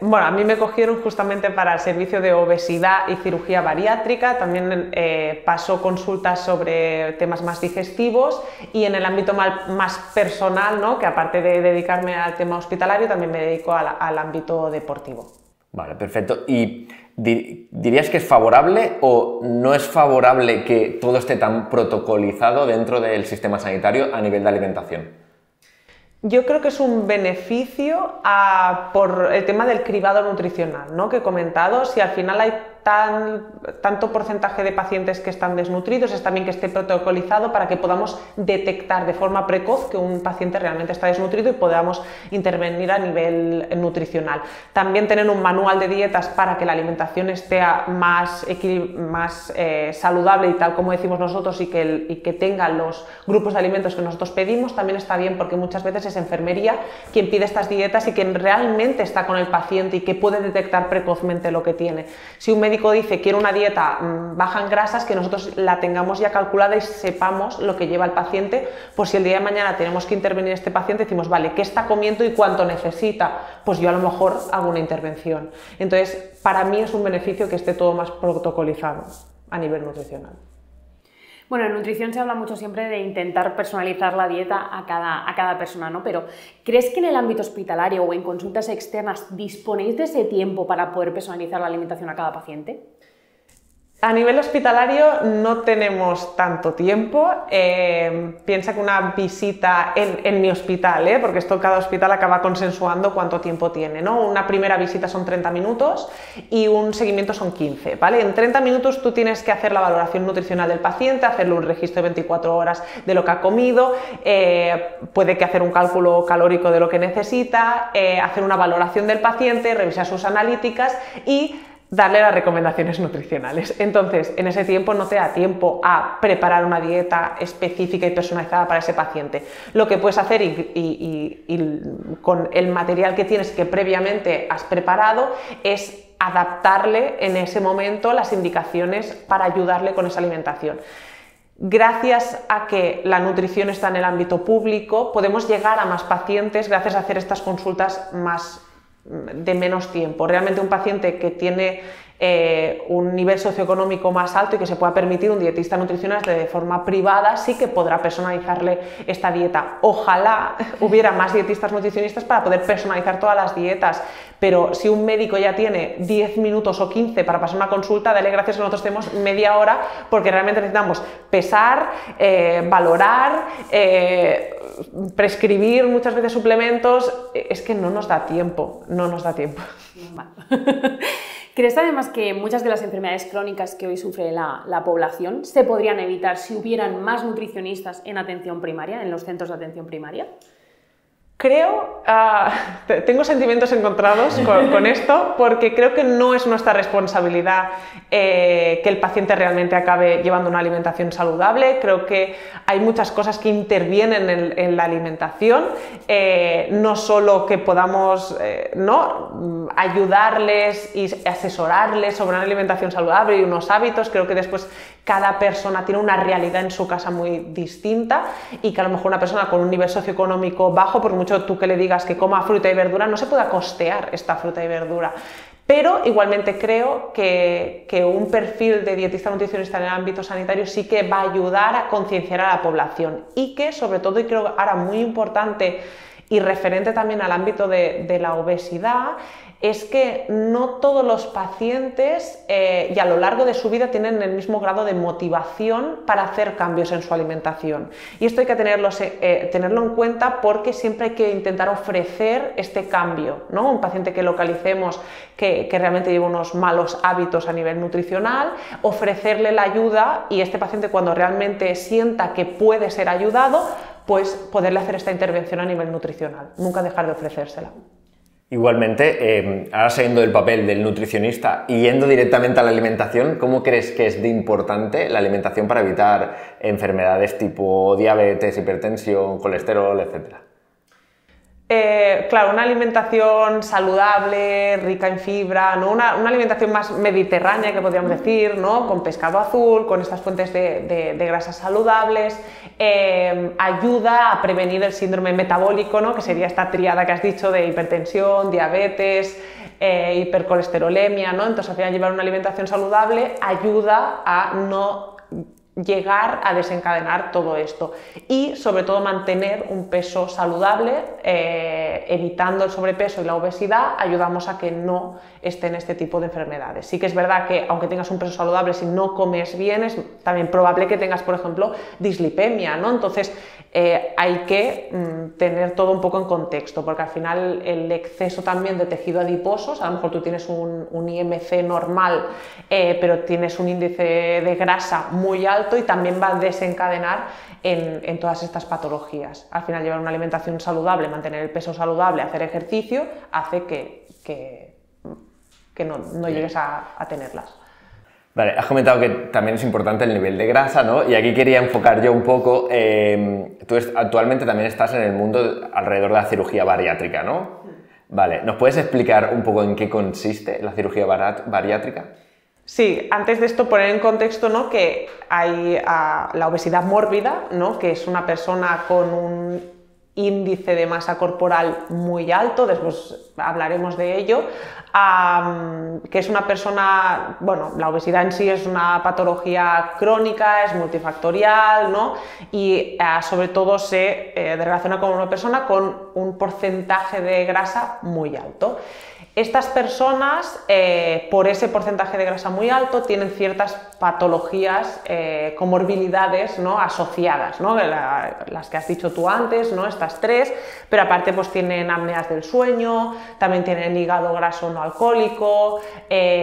Bueno, a mí me cogieron justamente para el servicio de obesidad y cirugía bariátrica, también paso consultas sobre temas más digestivos y en el ámbito más personal, ¿no?, que aparte de dedicarme al tema hospitalario, también me dedico al ámbito deportivo. Vale, perfecto. ¿Y dirías que es favorable o no es favorable que todo esté tan protocolizado dentro del sistema sanitario a nivel de alimentación? Yo creo que es un beneficio por el tema del cribado nutricional, ¿no?, que he comentado. Si al final hay tanto porcentaje de pacientes que están desnutridos, es también que esté protocolizado para que podamos detectar de forma precoz que un paciente realmente está desnutrido y podamos intervenir a nivel nutricional. También tener un manual de dietas para que la alimentación esté más saludable y tal como decimos nosotros y que tenga los grupos de alimentos que nosotros pedimos también está bien, porque muchas veces es enfermería quien pide estas dietas y quien realmente está con el paciente y que puede detectar precozmente lo que tiene. Si un médico dice quiero una dieta baja en grasas, que nosotros la tengamos ya calculada y sepamos lo que lleva el paciente, por si el día de mañana tenemos que intervenir este paciente, decimos, vale, ¿qué está comiendo y cuánto necesita? Pues yo a lo mejor hago una intervención. Entonces, para mí es un beneficio que esté todo más protocolizado a nivel nutricional. Bueno, en nutrición se habla mucho siempre de intentar personalizar la dieta a cada persona, ¿no? Pero ¿crees que en el ámbito hospitalario o en consultas externas disponéis de ese tiempo para poder personalizar la alimentación a cada paciente? A nivel hospitalario no tenemos tanto tiempo. Piensa que una visita en mi hospital, porque esto cada hospital acaba consensuando cuánto tiempo tiene, ¿no? Una primera visita son 30 minutos y un seguimiento son 15, ¿vale? En 30 minutos tú tienes que hacer la valoración nutricional del paciente, hacerle un registro de 24 horas de lo que ha comido, puede que hacer un cálculo calórico de lo que necesita, hacer una valoración del paciente, revisar sus analíticas y darle las recomendaciones nutricionales. Entonces, en ese tiempo no te da tiempo a preparar una dieta específica y personalizada para ese paciente. Lo que puedes hacer y con el material que tienes, que previamente has preparado, es adaptarle en ese momento las indicaciones para ayudarle con esa alimentación. Gracias a que la nutrición está en el ámbito público, podemos llegar a más pacientes gracias a hacer estas consultas de menos tiempo. Realmente un paciente que tiene un nivel socioeconómico más alto y que se pueda permitir un dietista nutricional de forma privada, sí que podrá personalizarle esta dieta. Ojalá hubiera más dietistas nutricionistas para poder personalizar todas las dietas, pero si un médico ya tiene 10 minutos o 15 para pasar una consulta, dale gracias que nosotros tenemos media hora, porque realmente necesitamos pesar, valorar, prescribir muchas veces suplementos. Es que no nos da tiempo, no nos da tiempo. ¿Crees además que muchas de las enfermedades crónicas que hoy sufre la población se podrían evitar si hubieran más nutricionistas en atención primaria, en los centros de atención primaria? Creo, tengo sentimientos encontrados con esto, porque creo que no es nuestra responsabilidad que el paciente realmente acabe llevando una alimentación saludable. Creo que hay muchas cosas que intervienen en la alimentación, no solo que podamos ayudarles y asesorarles sobre una alimentación saludable y unos hábitos. Creo que después cada persona tiene una realidad en su casa muy distinta y que a lo mejor una persona con un nivel socioeconómico bajo, por mucho tú que le digas que coma fruta y verdura, no se pueda costear esta fruta y verdura. Pero igualmente creo que un perfil de dietista nutricionista en el ámbito sanitario sí que va a ayudar a concienciar a la población y que, sobre todo, y creo ahora muy importante y referente también al ámbito de la obesidad, es que no todos los pacientes y a lo largo de su vida tienen el mismo grado de motivación para hacer cambios en su alimentación. Y esto hay que tenerlo en cuenta, porque siempre hay que intentar ofrecer este cambio, ¿no? Un paciente que localicemos que realmente lleva unos malos hábitos a nivel nutricional, ofrecerle la ayuda, y este paciente, cuando realmente sienta que puede ser ayudado, pues poderle hacer esta intervención a nivel nutricional, nunca dejar de ofrecérsela. Igualmente, ahora saliendo del papel del nutricionista y yendo directamente a la alimentación, ¿cómo crees que es de importante la alimentación para evitar enfermedades tipo diabetes, hipertensión, colesterol, etcétera? Claro, una alimentación saludable, rica en fibra, ¿no? Una alimentación más mediterránea, que podríamos decir, ¿no? Con pescado azul, con estas fuentes de grasas saludables, ayuda a prevenir el síndrome metabólico, ¿no? Que sería esta tríada que has dicho de hipertensión, diabetes, hipercolesterolemia, ¿no? Entonces, al final, llevar una alimentación saludable ayuda a no llegar a desencadenar todo esto y, sobre todo, mantener un peso saludable, evitando el sobrepeso y la obesidad. Ayudamos a que no estén este tipo de enfermedades. Sí que es verdad que, aunque tengas un peso saludable, si no comes bien, es también probable que tengas, por ejemplo, dislipemia, ¿no? Entonces hay que tener todo un poco en contexto, porque al final el exceso también de tejido adiposo, a lo mejor tú tienes un IMC normal, pero tienes un índice de grasa muy alto, y también va a desencadenar en todas estas patologías. Al final, llevar una alimentación saludable, mantener el peso saludable, hacer ejercicio, hace que no llegues a tenerlas. Vale, has comentado que también es importante el nivel de grasa, ¿no? Y aquí quería enfocar yo un poco, tú actualmente también estás en el mundo alrededor de la cirugía bariátrica, ¿no? Vale, ¿nos puedes explicar un poco en qué consiste la cirugía bariátrica? Sí, antes de esto poner en contexto, ¿no?, que hay la obesidad mórbida, ¿no?, que es una persona con un índice de masa corporal muy alto, después hablaremos de ello, que es una persona, bueno, la obesidad en sí es una patología crónica, es multifactorial, ¿no?, y sobre todo se relaciona con una persona con un porcentaje de grasa muy alto. Estas personas, por ese porcentaje de grasa muy alto, tienen ciertas patologías, comorbilidades, ¿no?, asociadas, ¿no?, las que has dicho tú antes, ¿no?, estas tres, pero aparte pues tienen apneas del sueño, también tienen hígado graso no alcohólico,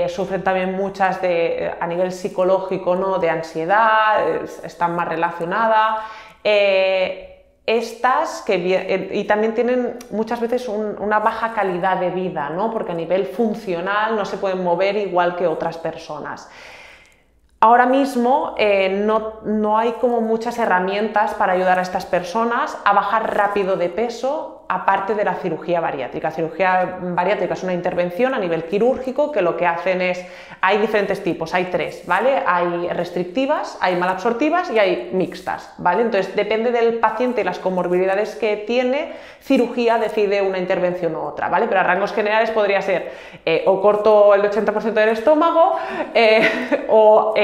sufren también muchas a nivel psicológico, ¿no?, de ansiedad, están más relacionadas. estas y también tienen muchas veces una baja calidad de vida, ¿no? Porque a nivel funcional no se pueden mover igual que otras personas. Ahora mismo no hay como muchas herramientas para ayudar a estas personas a bajar rápido de peso, aparte de la cirugía bariátrica. Cirugía bariátrica es una intervención a nivel quirúrgico que lo que hacen hay diferentes tipos, hay tres, ¿vale? Hay restrictivas, hay malabsortivas y hay mixtas, ¿vale? Entonces depende del paciente y las comorbilidades que tiene, cirugía decide una intervención u otra, ¿vale? Pero a rangos generales podría ser o corto el 80% del estómago o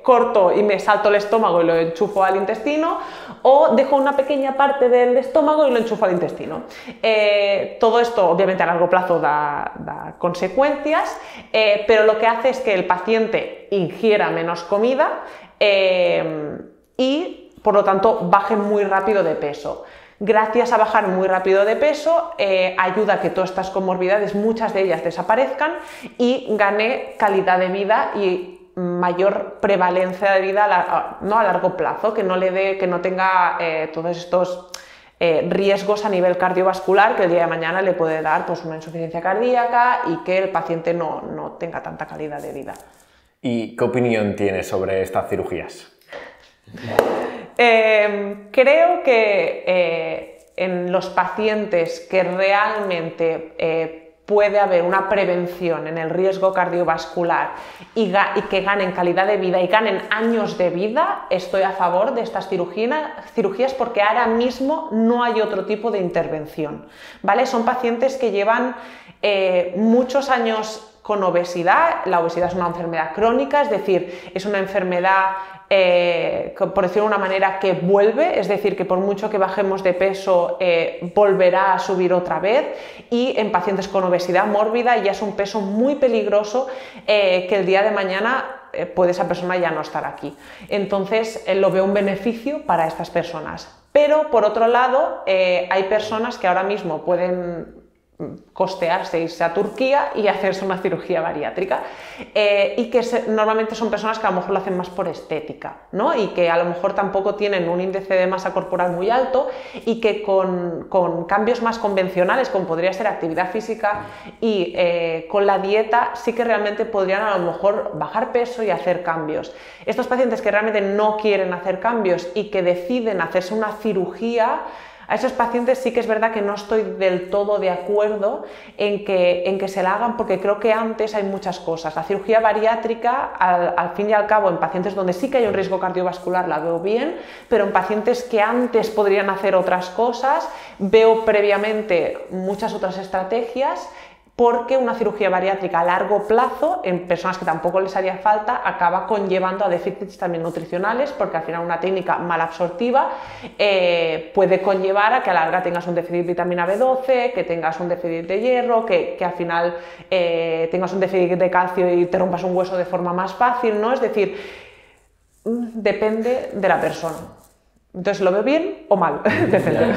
corto y me salto el estómago y lo enchufo al intestino, o dejo una pequeña parte del estómago y lo enchufo al intestino. Todo esto obviamente a largo plazo da consecuencias, pero lo que hace es que el paciente ingiera menos comida y por lo tanto baje muy rápido de peso. Gracias a bajar muy rápido de peso, ayuda a que todas estas comorbilidades, muchas de ellas desaparezcan y gane calidad de vida y mayor prevalencia de vida a largo plazo, que no tenga todos estos riesgos a nivel cardiovascular que el día de mañana le puede dar pues, una insuficiencia cardíaca y que el paciente no tenga tanta calidad de vida. ¿Y qué opinión tienes sobre estas cirugías? Creo que en los pacientes que realmente puede haber una prevención en el riesgo cardiovascular y que ganen calidad de vida y ganen años de vida, estoy a favor de estas cirugías porque ahora mismo no hay otro tipo de intervención, ¿vale? Son pacientes que llevan muchos años con obesidad. La obesidad es una enfermedad crónica, es decir, es una enfermedad por decirlo de una manera, que vuelve, es decir, que por mucho que bajemos de peso volverá a subir otra vez, y en pacientes con obesidad mórbida ya es un peso muy peligroso que el día de mañana puede esa persona ya no estar aquí. Entonces lo veo un beneficio para estas personas. Pero por otro lado hay personas que ahora mismo pueden costearse, irse a Turquía y hacerse una cirugía bariátrica y que normalmente son personas que a lo mejor lo hacen más por estética, ¿no? Y que a lo mejor tampoco tienen un índice de masa corporal muy alto y que con cambios más convencionales, como podría ser actividad física y con la dieta, sí que realmente podrían a lo mejor bajar peso y hacer cambios. Estos pacientes que realmente no quieren hacer cambios y que deciden hacerse una cirugía, a esos pacientes sí que es verdad que no estoy del todo de acuerdo en que se la hagan, porque creo que antes hay muchas cosas. La cirugía bariátrica, al fin y al cabo, en pacientes donde sí que hay un riesgo cardiovascular la veo bien, pero en pacientes que antes podrían hacer otras cosas, veo previamente muchas otras estrategias, porque una cirugía bariátrica a largo plazo, en personas que tampoco les haría falta, acaba conllevando a déficits también nutricionales, porque al final una técnica malabsortiva puede conllevar a que a la larga tengas un déficit de vitamina B12, que tengas un déficit de hierro, que al final tengas un déficit de calcio y te rompas un hueso de forma más fácil, ¿no? Es decir, depende de la persona. Entonces, ¿lo veo bien o mal? Depende.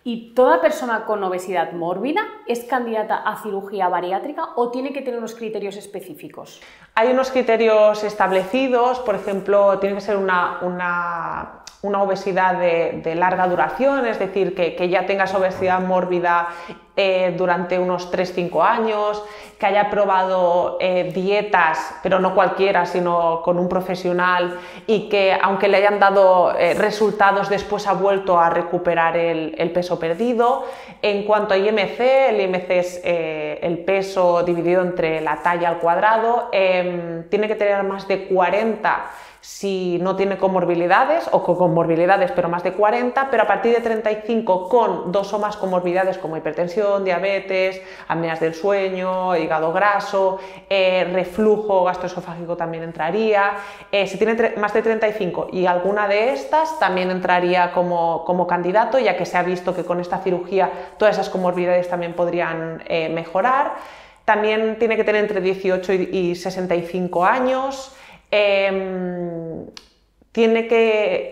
¿Y toda persona con obesidad mórbida es candidata a cirugía bariátrica o tiene que tener unos criterios específicos? Hay unos criterios establecidos, por ejemplo, tiene que ser una obesidad de larga duración, es decir, que ya tengas obesidad mórbida durante unos 3-5 años, que haya probado dietas, pero no cualquiera, sino con un profesional, y que aunque le hayan dado resultados, después ha vuelto a recuperar el peso perdido. En cuanto a IMC, el IMC es el peso dividido entre la talla al cuadrado, tiene que tener más de 40 si no tiene comorbilidades, o con comorbilidades pero más de 40, pero a partir de 35 con 2 o más comorbilidades como hipertensión, diabetes, apneas del sueño, hígado graso, reflujo gastroesofágico también entraría. Si tiene más de 35 y alguna de estas también entraría como candidato, ya que se ha visto que con esta cirugía todas esas comorbilidades también podrían mejorar. También tiene que tener entre 18 y 65 años.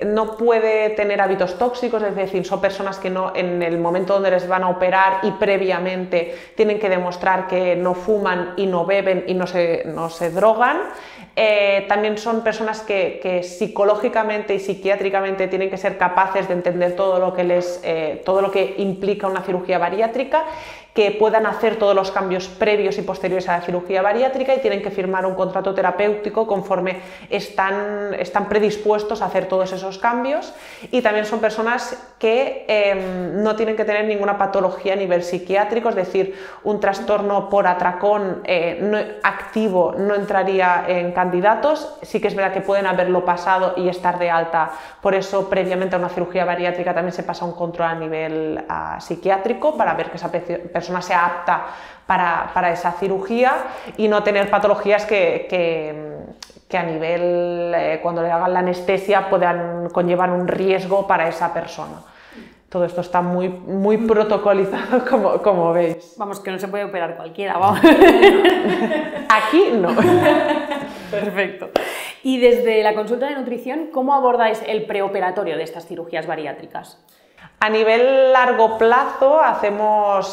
no puede tener hábitos tóxicos, es decir, son personas que no, en el momento donde les van a operar y previamente tienen que demostrar que no fuman y no beben y no se drogan. También son personas que psicológicamente y psiquiátricamente tienen que ser capaces de entender todo lo que implica una cirugía bariátrica, que puedan hacer todos los cambios previos y posteriores a la cirugía bariátrica y tienen que firmar un contrato terapéutico conforme están predispuestos a hacer todos esos cambios. Y también son personas que no tienen que tener ninguna patología a nivel psiquiátrico, es decir, un trastorno por atracón activo no entraría en candidatos. Sí que es verdad que pueden haberlo pasado y estar de alta, por eso previamente a una cirugía bariátrica también se pasa un control a nivel psiquiátrico para ver que esa persona sea apta para esa cirugía y no tener patologías que a nivel, cuando le hagan la anestesia, puedan conllevar un riesgo para esa persona. Todo esto está muy protocolizado, como veis. Vamos, que no se puede operar cualquiera, vamos. Aquí no. Perfecto. Y desde la consulta de nutrición, ¿cómo abordáis el preoperatorio de estas cirugías bariátricas? A nivel largo plazo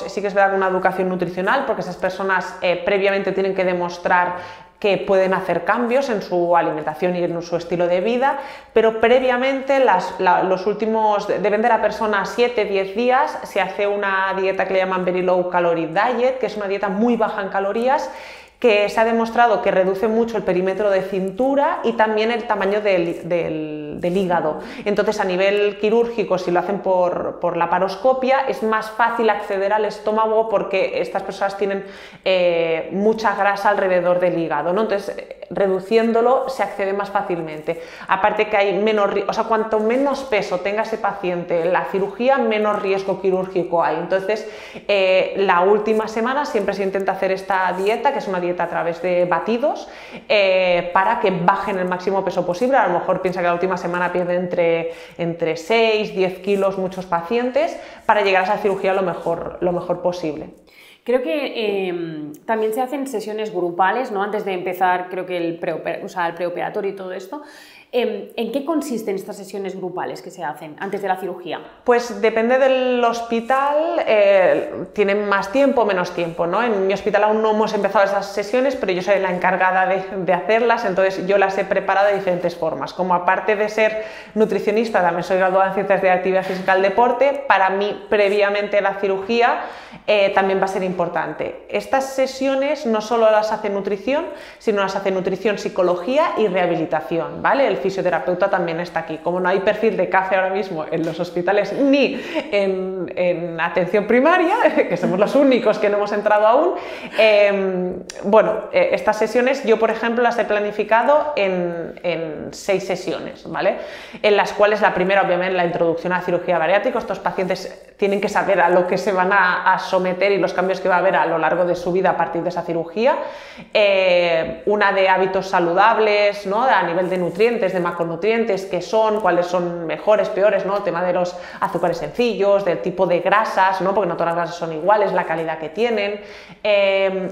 sí que es verdad, una educación nutricional, porque esas personas previamente tienen que demostrar que pueden hacer cambios en su alimentación y en su estilo de vida, pero previamente deben de la persona 7-10 días se hace una dieta que le llaman Very Low Calorie Diet, que es una dieta muy baja en calorías, que se ha demostrado que reduce mucho el perímetro de cintura y también el tamaño del hígado. Entonces, a nivel quirúrgico, si lo hacen por laparoscopia, es más fácil acceder al estómago porque estas personas tienen mucha grasa alrededor del hígado, ¿no? Entonces, reduciéndolo se accede más fácilmente. Aparte que hay cuanto menos peso tenga ese paciente en la cirugía, menos riesgo quirúrgico hay. Entonces, la última semana siempre se intenta hacer esta dieta, que es una dieta a través de batidos, para que bajen el máximo peso posible. A lo mejor piensa que la última semana pierde entre 6-10 kilos muchos pacientes, para llegar a esa cirugía lo mejor posible. Creo que también se hacen sesiones grupales, ¿no? Antes de empezar, creo que el preoperatorio y todo esto. ¿En qué consisten estas sesiones grupales que se hacen antes de la cirugía? Pues depende del hospital, tienen más tiempo o menos tiempo, ¿no? En mi hospital aún no hemos empezado esas sesiones, pero yo soy la encargada de hacerlas, entonces yo las he preparado de diferentes formas. Como aparte de ser nutricionista, también soy graduada en Ciencias de la Actividad Física y el Deporte, para mí previamente la cirugía también va a ser importante. Estas sesiones no solo las hace nutrición, sino las hace nutrición, psicología y rehabilitación, ¿vale? El fisioterapeuta también está aquí. Como no hay perfil de CAFE ahora mismo en los hospitales ni en atención primaria, que somos los únicos que no hemos entrado aún, estas sesiones yo, por ejemplo, las he planificado en 6 sesiones, ¿vale? En las cuales la primera, obviamente, la introducción a la cirugía bariátrica. Estos pacientes tienen que saber a lo que se van a someter y los cambios que va a haber a lo largo de su vida a partir de esa cirugía. Una de hábitos saludables, ¿no? A nivel de nutrientes, de macronutrientes, qué son, cuáles son mejores, peores, ¿no? El tema de los azúcares sencillos, del tipo de grasas, ¿no? Porque no todas las grasas son iguales, la calidad que tienen.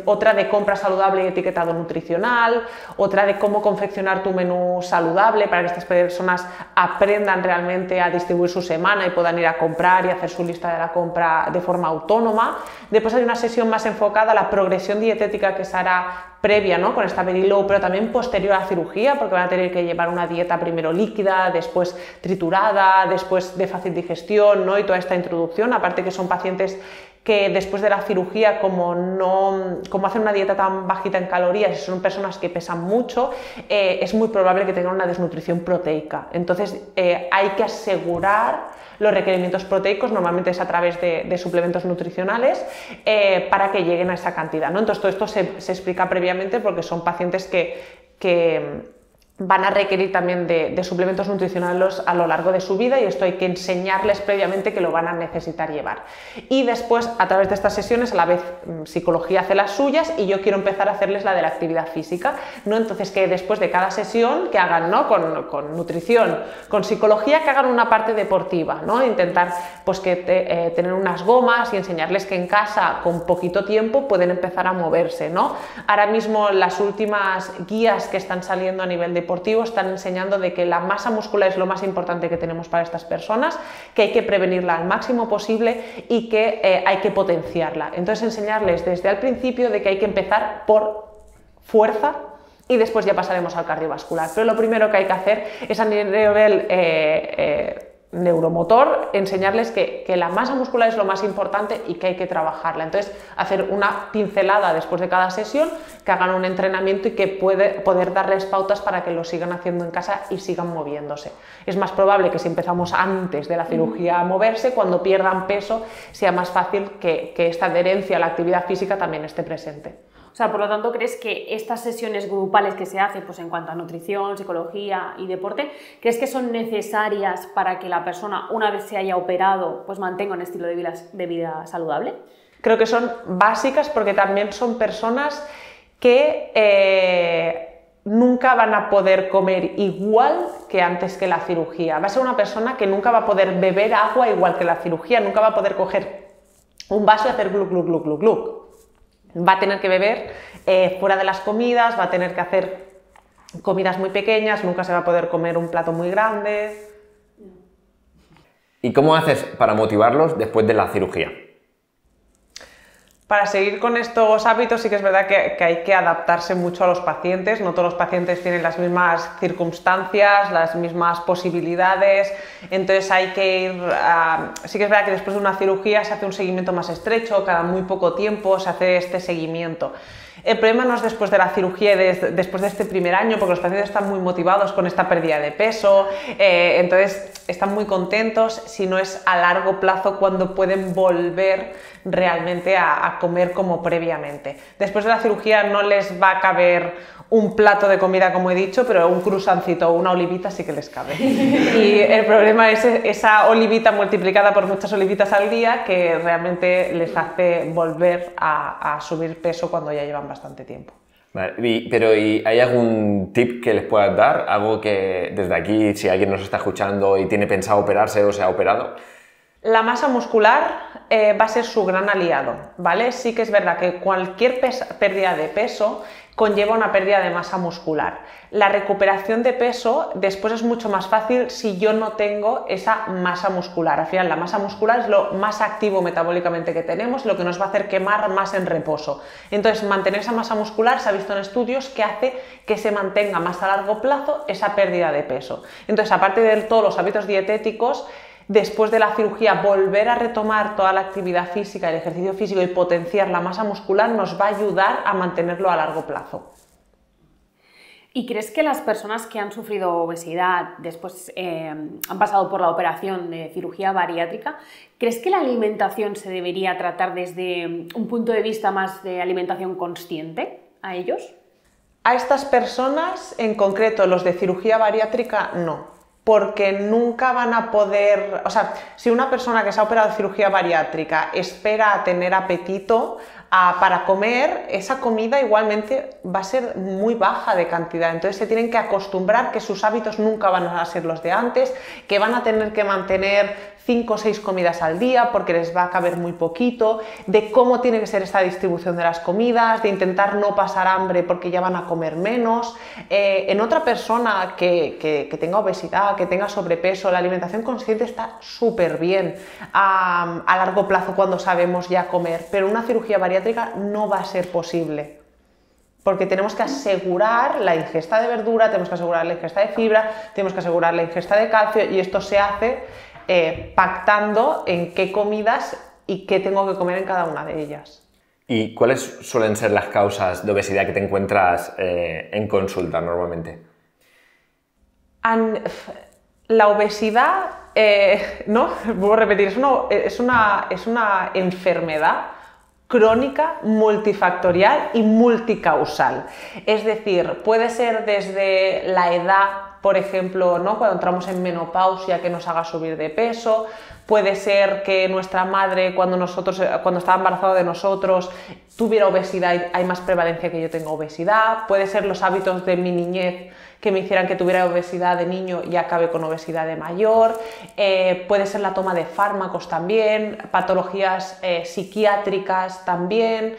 Otra de compra saludable y etiquetado nutricional. Otra de cómo confeccionar tu menú saludable para que estas personas aprendan realmente a distribuir su semana y puedan ir a comprar y hacer su lista de la compra de forma autónoma. Después hay una sesión más enfocada a la progresión dietética que se hará previa, ¿no? Con esta Very Low, pero también posterior a la cirugía, porque van a tener que llevar una dieta primero líquida, después triturada, después de fácil digestión, ¿no? Y toda esta introducción, aparte que son pacientes que después de la cirugía, como hacen una dieta tan bajita en calorías y son personas que pesan mucho, es muy probable que tengan una desnutrición proteica. Entonces hay que asegurar los requerimientos proteicos, normalmente es a través de suplementos nutricionales, para que lleguen a esa cantidad, ¿no? Entonces todo esto se explica previamente porque son pacientes que van a requerir también de suplementos nutricionales a lo largo de su vida, y esto hay que enseñarles previamente que lo van a necesitar llevar. Y después, a través de estas sesiones, a la vez psicología hace las suyas y yo quiero empezar a hacerles la de la actividad física, ¿no? Entonces que después de cada sesión que hagan, ¿no? con nutrición, con psicología, que hagan una parte deportiva, ¿no? Intentar pues tener unas gomas y enseñarles que en casa con poquito tiempo pueden empezar a moverse, ¿no? Ahora mismo las últimas guías que están saliendo a nivel de deportivo están enseñando de que la masa muscular es lo más importante que tenemos para estas personas, que hay que prevenirla al máximo posible y que hay que potenciarla. Entonces enseñarles desde el principio de que hay que empezar por fuerza y después ya pasaremos al cardiovascular. Pero lo primero que hay que hacer es a nivel neuromotor, enseñarles que la masa muscular es lo más importante y que hay que trabajarla. Entonces, hacer una pincelada después de cada sesión, que hagan un entrenamiento y que poder darles pautas para que lo sigan haciendo en casa y sigan moviéndose. Es más probable que si empezamos antes de la cirugía a moverse, cuando pierdan peso, sea más fácil que esta adherencia a la actividad física también esté presente. O sea, por lo tanto, ¿crees que estas sesiones grupales que se hacen pues, en cuanto a nutrición, psicología y deporte, crees que son necesarias para que la persona, una vez se haya operado, pues mantenga un estilo de vida saludable? Creo que son básicas porque también son personas que nunca van a poder comer igual que antes que la cirugía. Va a ser una persona que nunca va a poder beber agua igual que la cirugía, nunca va a poder coger un vaso y hacer gluc, gluc, gluc, gluc, gluc. Va a tener que beber fuera de las comidas, va a tener que hacer comidas muy pequeñas, nunca se va a poder comer un plato muy grande. ¿Y cómo haces para motivarlos después de la cirugía? Para seguir con estos hábitos sí que es verdad que hay que adaptarse mucho a los pacientes, no todos los pacientes tienen las mismas circunstancias, las mismas posibilidades, entonces hay que ir sí que es verdad que después de una cirugía se hace un seguimiento más estrecho, cada muy poco tiempo se hace este seguimiento. El problema no es después de la cirugía y después de este primer año, porque los pacientes están muy motivados con esta pérdida de peso, entonces están muy contentos, sino es a largo plazo cuando pueden volver realmente a comer como previamente. Después de la cirugía no les va a caber un plato de comida, como he dicho, pero un croissancito o una olivita sí que les cabe. Y el problema es esa olivita multiplicada por muchas olivitas al día que realmente les hace volver a subir peso cuando ya llevan bastante tiempo. Vale, pero ¿y hay algún tip que les puedas dar? Algo que desde aquí, si alguien nos está escuchando y tiene pensado operarse o se ha operado. La masa muscular va a ser su gran aliado, ¿vale? Sí que es verdad que cualquier pérdida de peso conlleva una pérdida de masa muscular. La recuperación de peso después es mucho más fácil si yo no tengo esa masa muscular. Al final la masa muscular es lo más activo metabólicamente que tenemos, lo que nos va a hacer quemar más en reposo. Entonces mantener esa masa muscular se ha visto en estudios que hace que se mantenga más a largo plazo esa pérdida de peso. Entonces aparte de todos los hábitos dietéticos, después de la cirugía volver a retomar toda la actividad física, el ejercicio físico y potenciar la masa muscular nos va a ayudar a mantenerlo a largo plazo. ¿Y crees que las personas que han sufrido obesidad, después han pasado por la operación de cirugía bariátrica, crees que la alimentación se debería tratar desde un punto de vista más de alimentación consciente a ellos? A estas personas, en concreto los de cirugía bariátrica, no. Porque nunca van a poder, o sea, si una persona que se ha operado de cirugía bariátrica espera a tener apetito para comer, esa comida igualmente va a ser muy baja de cantidad, entonces se tienen que acostumbrar que sus hábitos nunca van a ser los de antes, que van a tener que mantener 5 o 6 comidas al día porque les va a caber muy poquito, de cómo tiene que ser esta distribución de las comidas, de intentar no pasar hambre porque ya van a comer menos. En otra persona que tenga obesidad, que tenga sobrepeso, la alimentación consciente está súper bien a largo plazo cuando sabemos ya comer, pero una cirugía bariátrica no va a ser posible. Porque tenemos que asegurar la ingesta de verdura, tenemos que asegurar la ingesta de fibra, tenemos que asegurar la ingesta de calcio y esto se hace pactando en qué comidas y qué tengo que comer en cada una de ellas. ¿Y cuáles suelen ser las causas de obesidad que te encuentras en consulta normalmente? La obesidad, ¿no? Vuelvo a repetir, es una enfermedad crónica, multifactorial y multicausal. Es decir, puede ser desde la edad, por ejemplo, ¿no? Cuando entramos en menopausia que nos haga subir de peso, puede ser que nuestra madre cuando estaba embarazada de nosotros tuviera obesidad y hay más prevalencia que yo tenga obesidad, puede ser los hábitos de mi niñez que me hicieran que tuviera obesidad de niño y acabe con obesidad de mayor, puede ser la toma de fármacos también, patologías psiquiátricas también,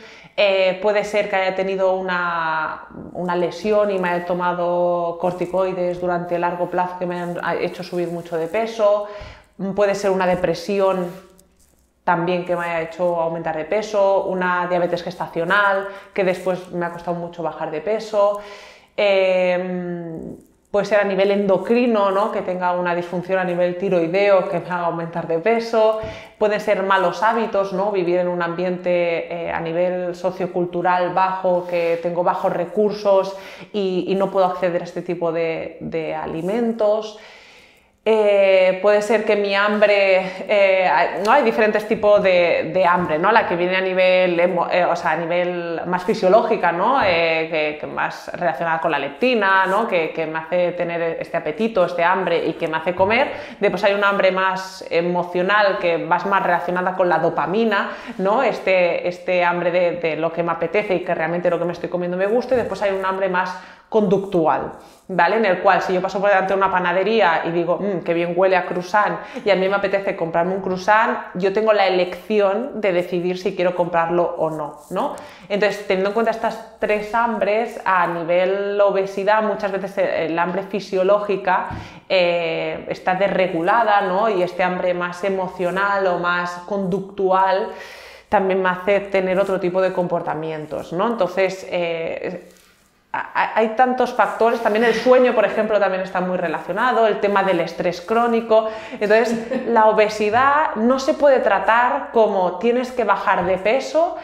puede ser que haya tenido una lesión y me haya tomado corticoides durante largo plazo que me han hecho subir mucho de peso, puede ser una depresión también que me haya hecho aumentar de peso, una diabetes gestacional que después me ha costado mucho bajar de peso, puede ser a nivel endocrino, ¿no? Que tenga una disfunción a nivel tiroideo que me haga aumentar de peso, pueden ser malos hábitos, ¿no? Vivir en un ambiente a nivel sociocultural bajo, que tengo bajos recursos y no puedo acceder a este tipo de alimentos. Puede ser que mi hambre, ¿no? Hay diferentes tipos de hambre, ¿no? La que viene a nivel, a nivel más fisiológica, ¿no? Que más relacionada con la leptina, ¿no? Que me hace tener este apetito, este hambre y que me hace comer. Después hay un hambre más emocional que va más relacionada con la dopamina, ¿no? Este hambre de lo que me apetece y que realmente lo que me estoy comiendo me gusta. Y después hay un hambre más conductual, ¿vale? En el cual si yo paso por delante de una panadería y digo, qué bien huele a croissant y a mí me apetece comprarme un croissant, yo tengo la elección de decidir si quiero comprarlo o no, ¿no? Entonces, teniendo en cuenta estas tres hambres, a nivel obesidad, muchas veces el hambre fisiológica está desregulada, ¿no? Y este hambre más emocional o más conductual también me hace tener otro tipo de comportamientos, ¿no? Entonces, hay tantos factores, también el sueño, por ejemplo, también está muy relacionado, el tema del estrés crónico. Entonces, la obesidad no se puede tratar como tienes que bajar de peso,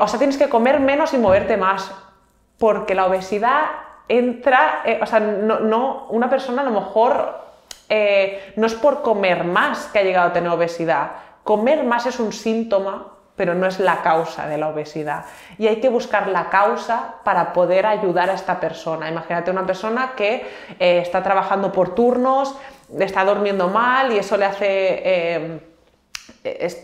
o sea, tienes que comer menos y moverte más, porque la obesidad entra, una persona a lo mejor no es por comer más que ha llegado a tener obesidad, comer más es un síntoma, pero no es la causa de la obesidad. Y hay que buscar la causa para poder ayudar a esta persona. Imagínate una persona que está trabajando por turnos, está durmiendo mal y eso le hace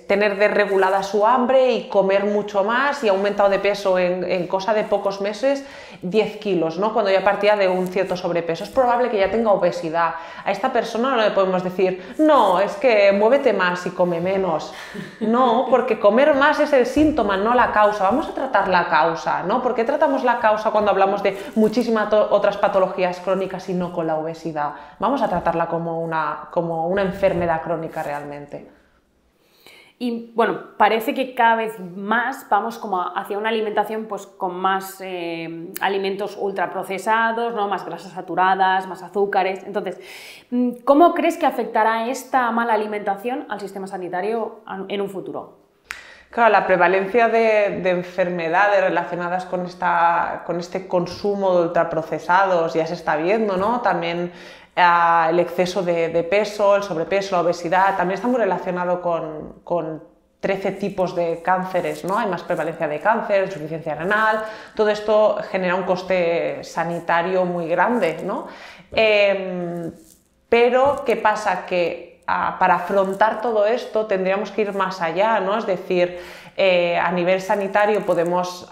tener desregulada su hambre y comer mucho más y ha aumentado de peso en cosa de pocos meses 10 kilos, ¿no? Cuando ya partía de un cierto sobrepeso. Es probable que ya tenga obesidad. A esta persona no le podemos decir, no, es que muévete más y come menos. No, porque comer más es el síntoma, no la causa. Vamos a tratar la causa, ¿no? ¿Por qué tratamos la causa cuando hablamos de muchísimas otras patologías crónicas y no con la obesidad? Vamos a tratarla como una enfermedad crónica realmente. Y bueno, parece que cada vez más vamos como hacia una alimentación pues con más alimentos ultraprocesados, ¿no? Más grasas saturadas, más azúcares. Entonces, ¿cómo crees que afectará esta mala alimentación al sistema sanitario en un futuro? Claro, la prevalencia de enfermedades relacionadas con este consumo de ultraprocesados ya se está viendo, ¿no? También el exceso de peso, el sobrepeso, la obesidad, también está muy relacionado con 13 tipos de cánceres, ¿no? Hay más prevalencia de cáncer, insuficiencia renal, todo esto genera un coste sanitario muy grande, ¿no? Pero, ¿qué pasa? Que para afrontar todo esto tendríamos que ir más allá, ¿no? Es decir, a nivel sanitario podemos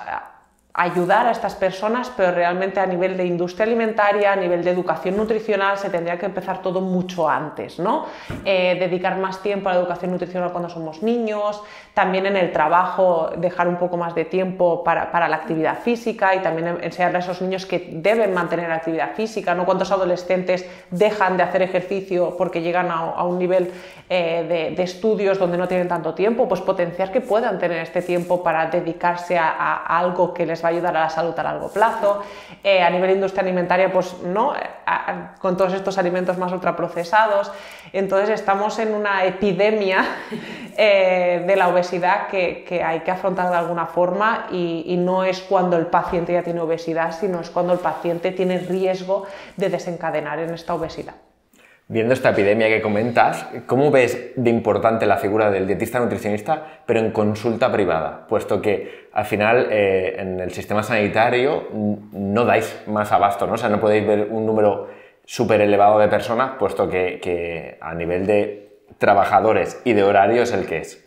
ayudar a estas personas, pero realmente a nivel de industria alimentaria, a nivel de educación nutricional, se tendría que empezar todo mucho antes, ¿no? Dedicar más tiempo a la educación nutricional cuando somos niños, también en el trabajo dejar un poco más de tiempo para la actividad física y también enseñarle a esos niños que deben mantener actividad física, ¿no? ¿Cuántos adolescentes dejan de hacer ejercicio porque llegan a un nivel de estudios donde no tienen tanto tiempo? Pues potenciar que puedan tener este tiempo para dedicarse a algo que les va a ayudar a la salud a largo plazo. A nivel de industria alimentaria, pues no, con todos estos alimentos más ultraprocesados. Entonces estamos en una epidemia de la obesidad que hay que afrontar de alguna forma y no es cuando el paciente ya tiene obesidad, sino es cuando el paciente tiene riesgo de desencadenar en esta obesidad. Viendo esta epidemia que comentas, ¿cómo ves de importante la figura del dietista nutricionista, pero en consulta privada? Puesto que al final en el sistema sanitario no dais más abasto, ¿no? O sea, no podéis ver un número súper elevado de personas, puesto que a nivel de trabajadores y de horarios el que es?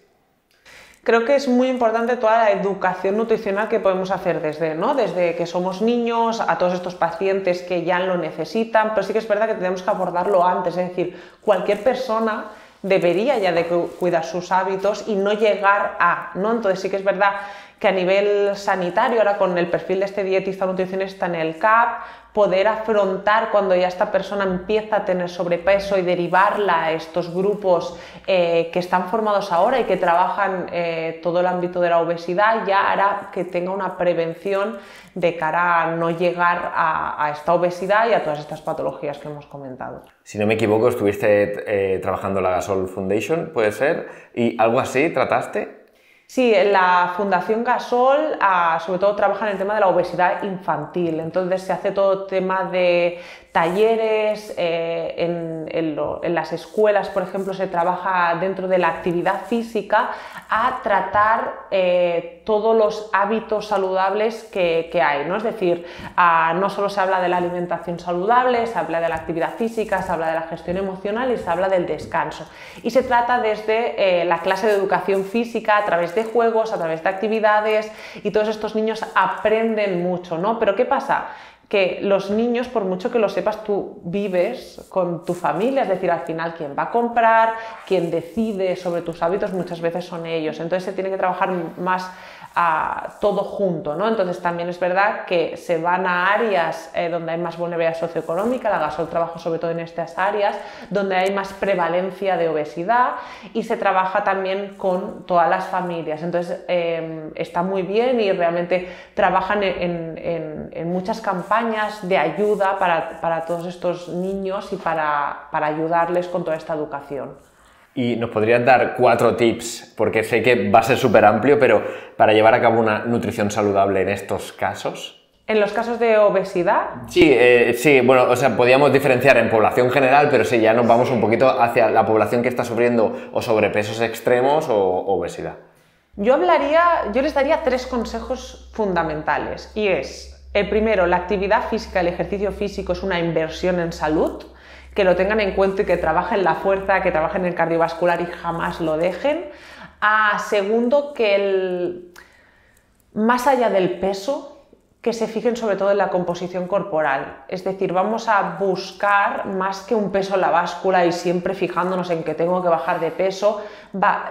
Creo que es muy importante toda la educación nutricional que podemos hacer desde que somos niños a todos estos pacientes que ya lo necesitan, pero sí que es verdad que tenemos que abordarlo antes, es decir, cualquier persona debería ya de cuidar sus hábitos y no llegar a, ¿no? Entonces sí que es verdad que a nivel sanitario, ahora con el perfil de este dietista o nutricionista en el CAP, poder afrontar cuando ya esta persona empieza a tener sobrepeso y derivarla a estos grupos que están formados ahora y que trabajan todo el ámbito de la obesidad, ya hará que tenga una prevención de cara a no llegar a esta obesidad y a todas estas patologías que hemos comentado. Si no me equivoco, estuviste trabajando en la Gasol Foundation, ¿puede ser? ¿Y algo así trataste? Sí, en la Fundación Gasol sobre todo trabaja en el tema de la obesidad infantil, entonces se hace todo tema de talleres, en las escuelas, por ejemplo, se trabaja dentro de la actividad física a tratar todos los hábitos saludables que hay, ¿no? Es decir, no solo se habla de la alimentación saludable, se habla de la actividad física, se habla de la gestión emocional y se habla del descanso. Y se trata desde la clase de educación física a través de juegos, a través de actividades, y todos estos niños aprenden mucho, ¿no? Pero ¿qué pasa? Que los niños, por mucho que lo sepas, tú vives con tu familia, es decir, al final quien va a comprar, quien decide sobre tus hábitos muchas veces son ellos, entonces se tiene que trabajar más todo junto, ¿no? Entonces también es verdad que se van a áreas donde hay más vulnerabilidad socioeconómica, la Gasol trabaja sobre todo en estas áreas, donde hay más prevalencia de obesidad, y se trabaja también con todas las familias, entonces está muy bien y realmente trabajan en muchas campañas de ayuda para todos estos niños y para ayudarles con toda esta educación. ¿Y nos podrías dar 4 tips? Porque sé que va a ser súper amplio, pero para llevar a cabo una nutrición saludable en estos casos. ¿En los casos de obesidad? Sí, bueno, o sea, podríamos diferenciar en población general, pero sí, ya nos vamos un poquito hacia la población que está sufriendo o sobrepesos extremos o obesidad. Yo les daría 3 consejos fundamentales, y es, el primero, la actividad física, el ejercicio físico es una inversión en salud, que lo tengan en cuenta y que trabajen la fuerza, que trabajen el cardiovascular y jamás lo dejen. Segundo, que más allá del peso, que se fijen sobre todo en la composición corporal, es decir, vamos a buscar más que un peso en la báscula y siempre fijándonos en que tengo que bajar de peso,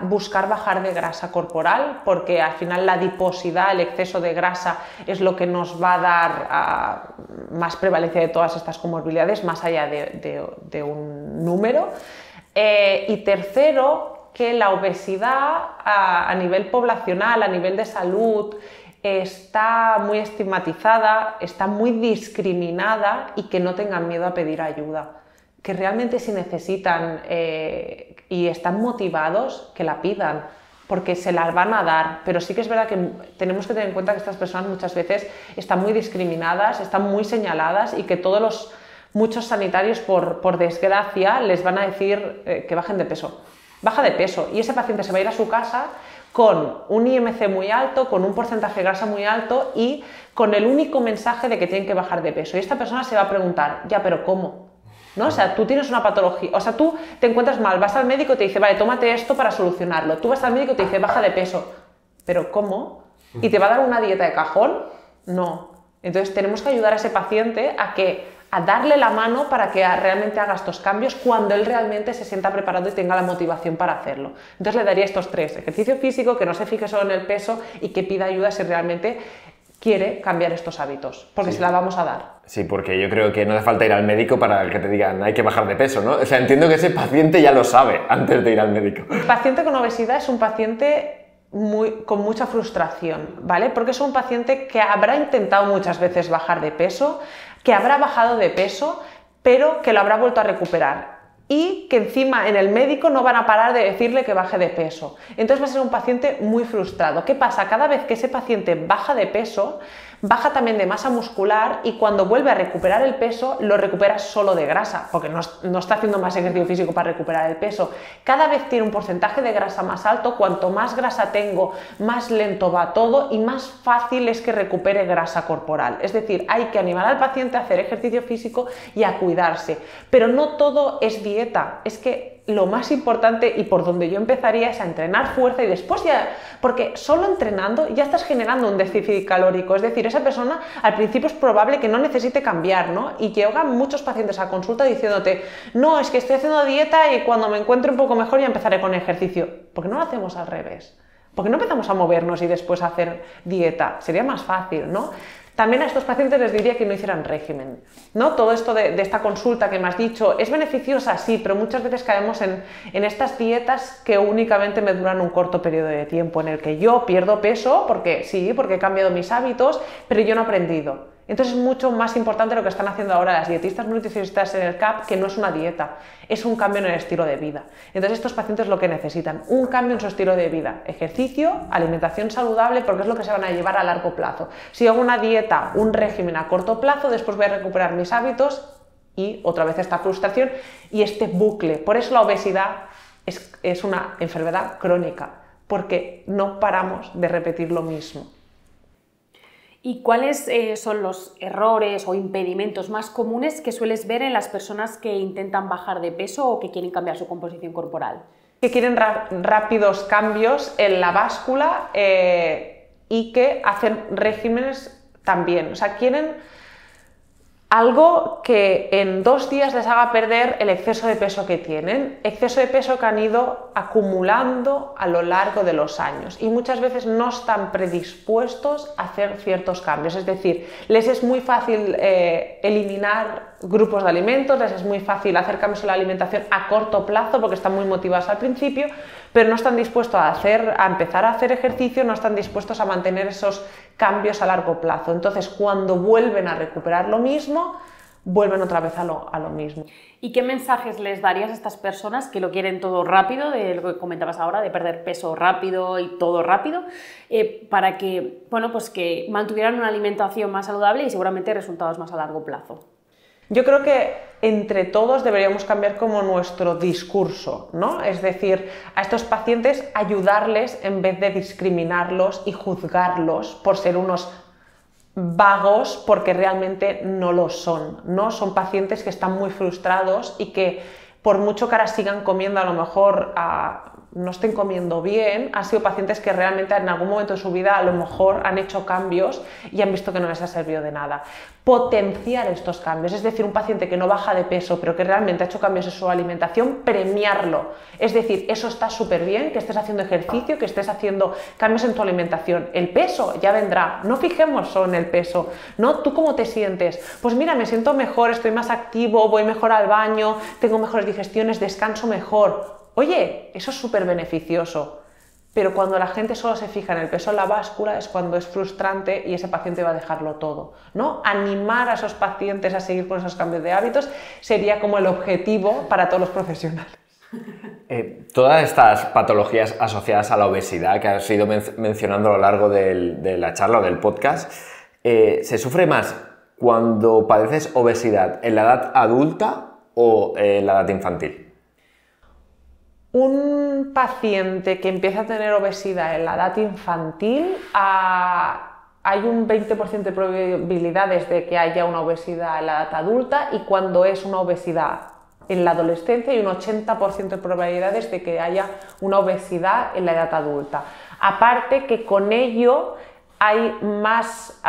buscar bajar de grasa corporal, porque al final la adiposidad, el exceso de grasa es lo que nos va a dar más prevalencia de todas estas comorbilidades, más allá de un número. Y tercero, que la obesidad a nivel poblacional, a nivel de salud, está muy estigmatizada, está muy discriminada, y que no tengan miedo a pedir ayuda, que realmente si necesitan y están motivados, que la pidan, porque se la van a dar, pero sí que es verdad que tenemos que tener en cuenta que estas personas muchas veces están muy discriminadas, están muy señaladas, y que muchos sanitarios, por desgracia, les van a decir que bajen de peso. Baja de peso, y ese paciente se va a ir a su casa con un IMC muy alto, con un porcentaje de grasa muy alto y con el único mensaje de que tienen que bajar de peso. Y esta persona se va a preguntar, ya, pero ¿cómo? ¿No? O sea, tú tienes una patología, o sea, tú te encuentras mal, vas al médico y te dice, vale, tómate esto para solucionarlo. Tú vas al médico y te dice, baja de peso. ¿Pero cómo? ¿Y te va a dar una dieta de cajón? No. Entonces tenemos que ayudar a ese paciente a darle la mano para que realmente haga estos cambios cuando él realmente se sienta preparado y tenga la motivación para hacerlo. Entonces le daría estos 3, ejercicio físico, que no se fije solo en el peso y que pida ayuda si realmente quiere cambiar estos hábitos, porque se la vamos a dar. Sí, porque yo creo que no hace falta ir al médico para que te digan hay que bajar de peso, ¿no? O sea, entiendo que ese paciente ya lo sabe antes de ir al médico. El paciente con obesidad es un paciente con mucha frustración, ¿vale? Porque es un paciente que habrá intentado muchas veces bajar de peso, que habrá bajado de peso, pero que lo habrá vuelto a recuperar, y que encima en el médico no van a parar de decirle que baje de peso. Entonces va a ser un paciente muy frustrado. ¿Qué pasa? Cada vez que ese paciente baja de peso, baja también de masa muscular, y cuando vuelve a recuperar el peso, lo recupera solo de grasa, porque no está haciendo más ejercicio físico para recuperar el peso. Cada vez tiene un porcentaje de grasa más alto, cuanto más grasa tengo, más lento va todo y más fácil es que recupere grasa corporal. Es decir, hay que animar al paciente a hacer ejercicio físico y a cuidarse, pero no todo es dieta, es que lo más importante y por donde yo empezaría es a entrenar fuerza y después ya, porque solo entrenando ya estás generando un déficit calórico, es decir, esa persona al principio es probable que no necesite cambiar, ¿no? Y llegan muchos pacientes a consulta diciéndote, no, es que estoy haciendo dieta y cuando me encuentre un poco mejor ya empezaré con ejercicio. ¿Por qué no lo hacemos al revés? ¿Por qué no empezamos a movernos y después a hacer dieta? Sería más fácil, ¿no? También a estos pacientes les diría que no hicieran régimen, ¿no? Todo esto de esta consulta que me has dicho es beneficiosa, sí, pero muchas veces caemos en estas dietas que únicamente me duran un corto periodo de tiempo, en el que yo pierdo peso, porque sí, porque he cambiado mis hábitos, pero yo no he aprendido. Entonces es mucho más importante lo que están haciendo ahora las dietistas nutricionistas en el CAP, que no es una dieta, es un cambio en el estilo de vida. Entonces estos pacientes lo que necesitan, un cambio en su estilo de vida, ejercicio, alimentación saludable, porque es lo que se van a llevar a largo plazo. Si hago una dieta, un régimen a corto plazo, después voy a recuperar mis hábitos y otra vez esta frustración y este bucle. Por eso la obesidad es una enfermedad crónica, porque no paramos de repetir lo mismo. ¿Y cuáles son los errores o impedimentos más comunes que sueles ver en las personas que intentan bajar de peso o que quieren cambiar su composición corporal? Que quieren rápidos cambios en la báscula y que hacen regímenes también. O sea, quieren algo que en 2 días les haga perder el exceso de peso que tienen, exceso de peso que han ido acumulando a lo largo de los años y muchas veces no están predispuestos a hacer ciertos cambios, es decir, les es muy fácil eliminar grupos de alimentos, les es muy fácil hacer cambios en la alimentación a corto plazo porque están muy motivados al principio, pero no están dispuestos a empezar a hacer ejercicio, no están dispuestos a mantener esos cambios a largo plazo. Entonces, cuando vuelven a recuperar lo mismo, vuelven otra vez a lo mismo. ¿Y qué mensajes les darías a estas personas que lo quieren todo rápido, de lo que comentabas ahora, de perder peso rápido y todo rápido, para que, bueno, pues que mantuvieran una alimentación más saludable y seguramente resultados más a largo plazo? Yo creo que entre todos deberíamos cambiar como nuestro discurso, ¿no? Es decir, a estos pacientes ayudarles en vez de discriminarlos y juzgarlos por ser unos vagos, porque realmente no lo son, ¿no? Son pacientes que están muy frustrados y que por mucho que ahora sigan comiendo, a lo mejor no estén comiendo bien, han sido pacientes que realmente en algún momento de su vida a lo mejor han hecho cambios y han visto que no les ha servido de nada. Potenciar estos cambios, es decir, un paciente que no baja de peso pero que realmente ha hecho cambios en su alimentación, premiarlo. Es decir, eso está súper bien, que estés haciendo ejercicio, que estés haciendo cambios en tu alimentación. El peso ya vendrá, no fijemos solo en el peso, ¿no? ¿Tú cómo te sientes? Pues mira, me siento mejor, estoy más activo, voy mejor al baño, tengo mejores digestiones, descanso mejor. Oye, eso es súper beneficioso, pero cuando la gente solo se fija en el peso en la báscula es cuando es frustrante y ese paciente va a dejarlo todo, ¿no? Animar a esos pacientes a seguir con esos cambios de hábitos sería como el objetivo para todos los profesionales. Todas estas patologías asociadas a la obesidad que has ido mencionando a lo largo de la charla o del podcast, ¿se sufre más cuando padeces obesidad en la edad adulta o en la edad infantil? Un paciente que empieza a tener obesidad en la edad infantil, hay un 20% de probabilidades de que haya una obesidad en la edad adulta y cuando es una obesidad en la adolescencia hay un 80% de probabilidades de que haya una obesidad en la edad adulta. Aparte que con ello hay más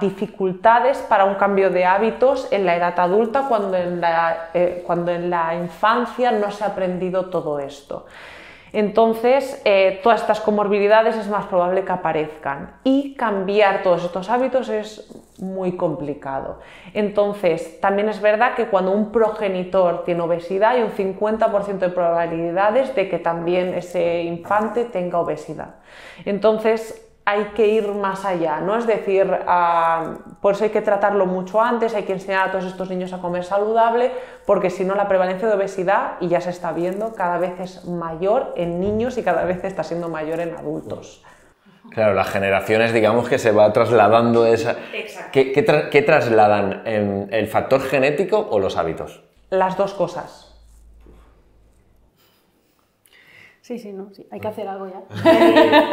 dificultades para un cambio de hábitos en la edad adulta cuando en la infancia no se ha aprendido todo esto. Entonces, todas estas comorbilidades es más probable que aparezcan y cambiar todos estos hábitos es muy complicado. Entonces, también es verdad que cuando un progenitor tiene obesidad hay un 50% de probabilidades de que también ese infante tenga obesidad. Entonces, hay que ir más allá, ¿no? Es decir, por eso hay que tratarlo mucho antes, hay que enseñar a todos estos niños a comer saludable, porque si no la prevalencia de obesidad, y ya se está viendo, cada vez es mayor en niños y cada vez está siendo mayor en adultos. Claro, las generaciones, digamos que se va trasladando esa... Exacto. ¿Qué trasladan? ¿El factor genético o los hábitos? Las dos cosas. Sí, no, sí, hay que hacer algo ya.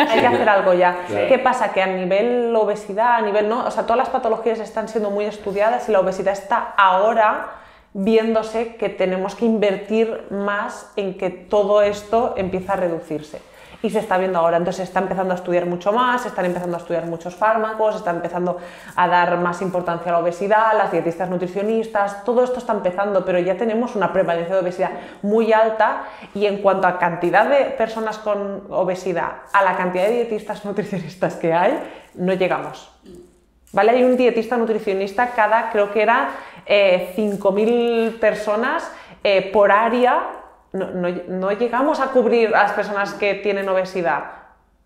Hay que hacer algo ya. Claro. ¿Qué pasa? Que a nivel obesidad, a nivel no, o sea, todas las patologías están siendo muy estudiadas y la obesidad está ahora viéndose que tenemos que invertir más en que todo esto empiece a reducirse. Y se está viendo ahora, entonces se está empezando a estudiar mucho más, se están empezando a estudiar muchos fármacos, se está empezando a dar más importancia a la obesidad, las dietistas nutricionistas, todo esto está empezando, pero ya tenemos una prevalencia de obesidad muy alta y en cuanto a cantidad de personas con obesidad, a la cantidad de dietistas nutricionistas que hay, no llegamos. ¿Vale? Hay un dietista nutricionista cada, creo que era 5.000 personas por área. No llegamos a cubrir a las personas que tienen obesidad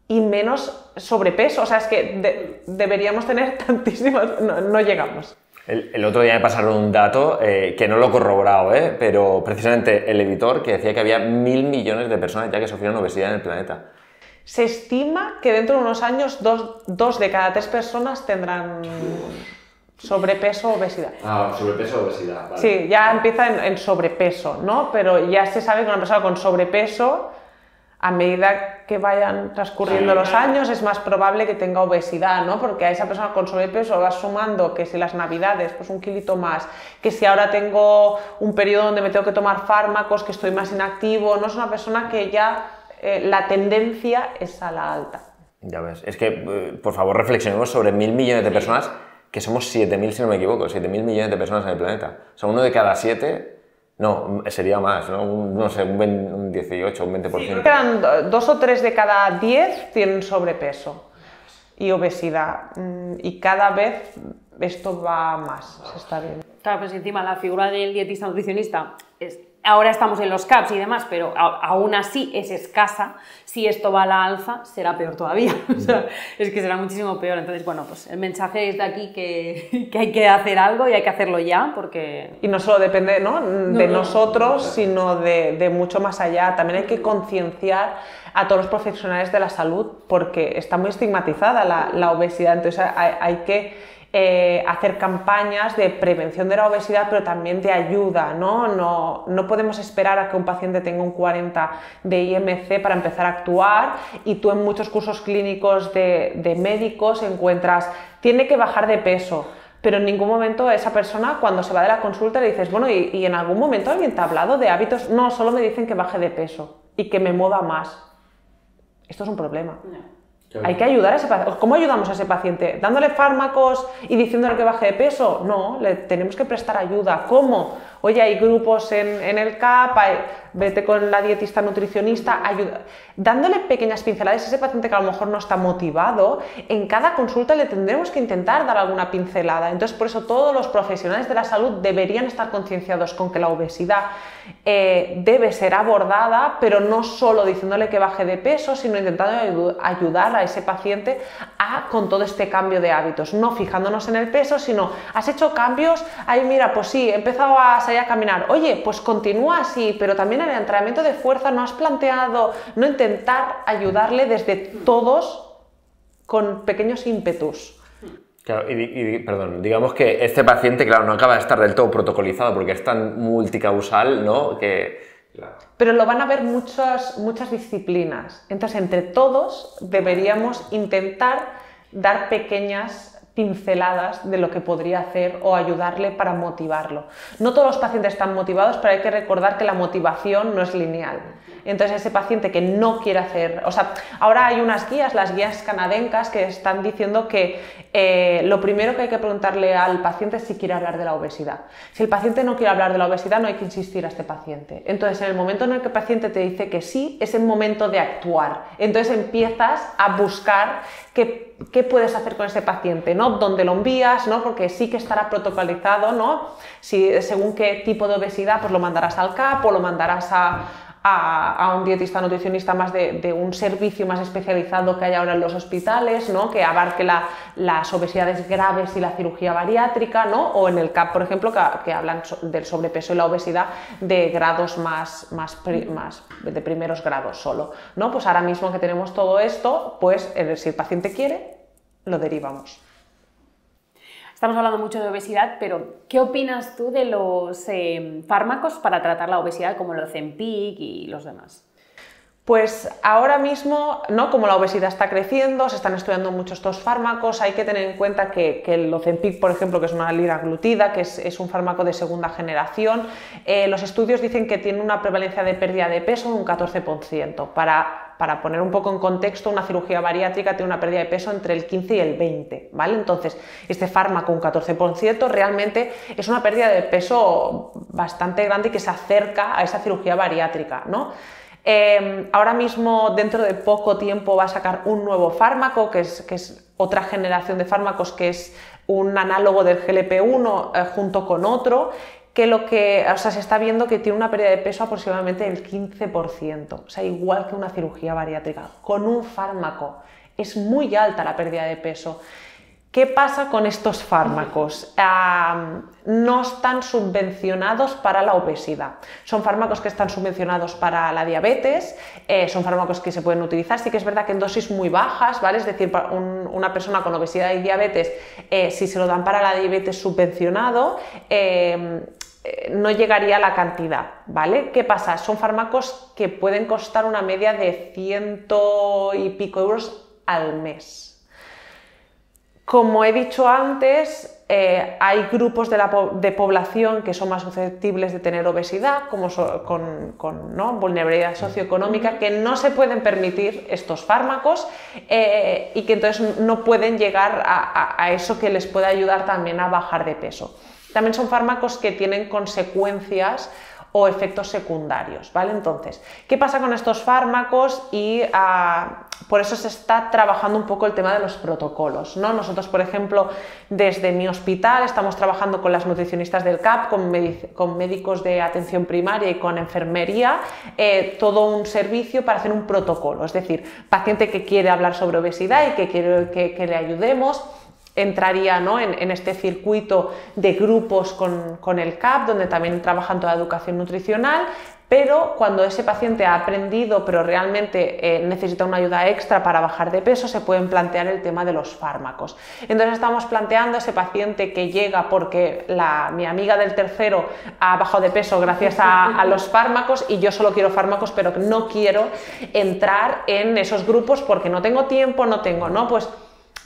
y menos sobrepeso, o sea, es que deberíamos tener tantísimas, no llegamos. El otro día me pasaron un dato que no lo he corroborado, pero precisamente el editor que decía que había 1.000 millones de personas ya que sufrían obesidad en el planeta. Se estima que dentro de unos años 2 de cada 3 personas tendrán sobrepeso o obesidad. Ah, sobrepeso o obesidad, vale. Sí, ya empieza en sobrepeso, ¿no? Pero ya se sabe que una persona con sobrepeso, a medida que vayan transcurriendo los años, es más probable que tenga obesidad, ¿no? Porque a esa persona con sobrepeso va sumando que si las navidades, pues un kilito más, que si ahora tengo un periodo donde me tengo que tomar fármacos, que estoy más inactivo, no es una persona que ya la tendencia es a la alta. Ya ves, es que, por favor, reflexionemos sobre 1.000 millones de personas, que somos 7.000, si no me equivoco, 7.000 millones de personas en el planeta. O sea, uno de cada 7, no, sería más, ¿no? No sé, un 18, un 20%. Sí, quedan 2 o 3 de cada 10 tienen sobrepeso y obesidad. Y cada vez esto va más, se está viendo. Claro, pues encima la figura del dietista nutricionista es... Ahora estamos en los CAPs y demás, pero aún así es escasa. Si esto va a la alza, será peor todavía. O sea, es que será muchísimo peor. Entonces, bueno, pues el mensaje es de aquí que hay que hacer algo y hay que hacerlo ya, porque... Y no solo depende, ¿no? de nosotros, sino de mucho más allá. También hay que concienciar a todos los profesionales de la salud, porque está muy estigmatizada la obesidad. Entonces hay que hacer campañas de prevención de la obesidad, pero también de ayuda, ¿no? No podemos esperar a que un paciente tenga un 40 de IMC para empezar a actuar, y tú en muchos cursos clínicos de médicos encuentras, tiene que bajar de peso, pero en ningún momento esa persona, cuando se va de la consulta, le dices, bueno, ¿y en algún momento alguien te ha hablado de hábitos? No, solo me dicen que baje de peso y que me mueva más. Esto es un problema. Hay que ayudar a ese paciente. ¿Cómo ayudamos a ese paciente? ¿Dándole fármacos y diciéndole que baje de peso? No, le tenemos que prestar ayuda. ¿Cómo? Oye, hay grupos en el CAP, vete con la dietista nutricionista, ayuda. Dándole pequeñas pinceladas a ese paciente que a lo mejor no está motivado, en cada consulta le tendremos que intentar dar alguna pincelada. Entonces, por eso todos los profesionales de la salud deberían estar concienciados con que la obesidad debe ser abordada, pero no solo diciéndole que baje de peso, sino intentando ayudar a ese paciente con todo este cambio de hábitos, no fijándonos en el peso, sino has hecho cambios, ay mira, pues sí, he empezado a salir a caminar, oye, pues continúa así, pero también en el entrenamiento de fuerza no has planteado, no intentar ayudarle desde todos con pequeños ímpetus. Claro, perdón, digamos que este paciente, claro, no acaba de estar del todo protocolizado porque es tan multicausal, ¿no? Que... Claro. Pero lo van a ver muchas disciplinas. Entonces, entre todos deberíamos intentar dar pequeñas pinceladas de lo que podría hacer o ayudarle para motivarlo. No todos los pacientes están motivados, pero hay que recordar que la motivación no es lineal. Entonces, ese paciente que no quiere hacer... O sea, ahora hay unas guías, las guías canadencas, que están diciendo que lo primero que hay que preguntarle al paciente es si quiere hablar de la obesidad. Si el paciente no quiere hablar de la obesidad, no hay que insistir a este paciente. Entonces, en el momento en el que el paciente te dice que sí, es el momento de actuar. Entonces, empiezas a buscar qué puedes hacer con ese paciente, ¿no? ¿Dónde lo envías? ¿No? Porque sí que estará protocolizado, ¿no? Si, según qué tipo de obesidad, pues lo mandarás al CAP o lo mandarás a un dietista nutricionista más de un servicio más especializado que hay ahora en los hospitales, ¿no? Que abarque las obesidades graves y la cirugía bariátrica, ¿no? O en el CAP, por ejemplo, que hablan del sobrepeso y la obesidad de grados más de primeros grados solo, ¿no? Pues ahora mismo que tenemos todo esto, pues si el paciente quiere, lo derivamos. Estamos hablando mucho de obesidad, pero ¿qué opinas tú de los fármacos para tratar la obesidad como el Ozempic y los demás? Pues ahora mismo, ¿no? Como la obesidad está creciendo, se están estudiando mucho estos fármacos, hay que tener en cuenta que el Ozempic, por ejemplo, que es una liraglutida, que es un fármaco de segunda generación, los estudios dicen que tiene una prevalencia de pérdida de peso de un 14%. Para poner un poco en contexto, una cirugía bariátrica tiene una pérdida de peso entre el 15 y el 20, ¿vale? Entonces, este fármaco, un 14%, realmente es una pérdida de peso bastante grande y que se acerca a esa cirugía bariátrica, ¿no? Ahora mismo, dentro de poco tiempo, va a sacar un nuevo fármaco, que es otra generación de fármacos, que es un análogo del GLP-1 junto con otro, o sea, se está viendo que tiene una pérdida de peso aproximadamente del 15%, o sea, igual que una cirugía bariátrica, con un fármaco. Es muy alta la pérdida de peso. ¿Qué pasa con estos fármacos? No están subvencionados para la obesidad. Son fármacos que están subvencionados para la diabetes, son fármacos que se pueden utilizar, sí que es verdad que en dosis muy bajas, ¿vale? Es decir, para una persona con obesidad y diabetes, si se lo dan para la diabetes subvencionado, no llegaría a la cantidad, ¿vale? ¿Qué pasa? Son fármacos que pueden costar una media de 100 y pico euros al mes. Como he dicho antes, hay grupos de población que son más susceptibles de tener obesidad, como con ¿no? vulnerabilidad socioeconómica, que no se pueden permitir estos fármacos y que entonces no pueden llegar a eso que les puede ayudar también a bajar de peso. También son fármacos que tienen consecuencias o efectos secundarios, ¿vale? Entonces, ¿qué pasa con estos fármacos? Y por eso se está trabajando un poco el tema de los protocolos, ¿no? Nosotros, por ejemplo, desde mi hospital estamos trabajando con las nutricionistas del CAP, con médicos de atención primaria y con enfermería, todo un servicio para hacer un protocolo, es decir, paciente que quiere hablar sobre obesidad y que quiere que le ayudemos, entraría, ¿no? en este circuito de grupos con el CAP, donde también trabajan toda educación nutricional, pero cuando ese paciente ha aprendido, pero realmente necesita una ayuda extra para bajar de peso, se pueden plantear el tema de los fármacos. Entonces estamos planteando a ese paciente que llega porque mi amiga del tercero ha bajado de peso gracias a los fármacos y yo solo quiero fármacos, pero no quiero entrar en esos grupos porque no tengo tiempo, ¿no? Pues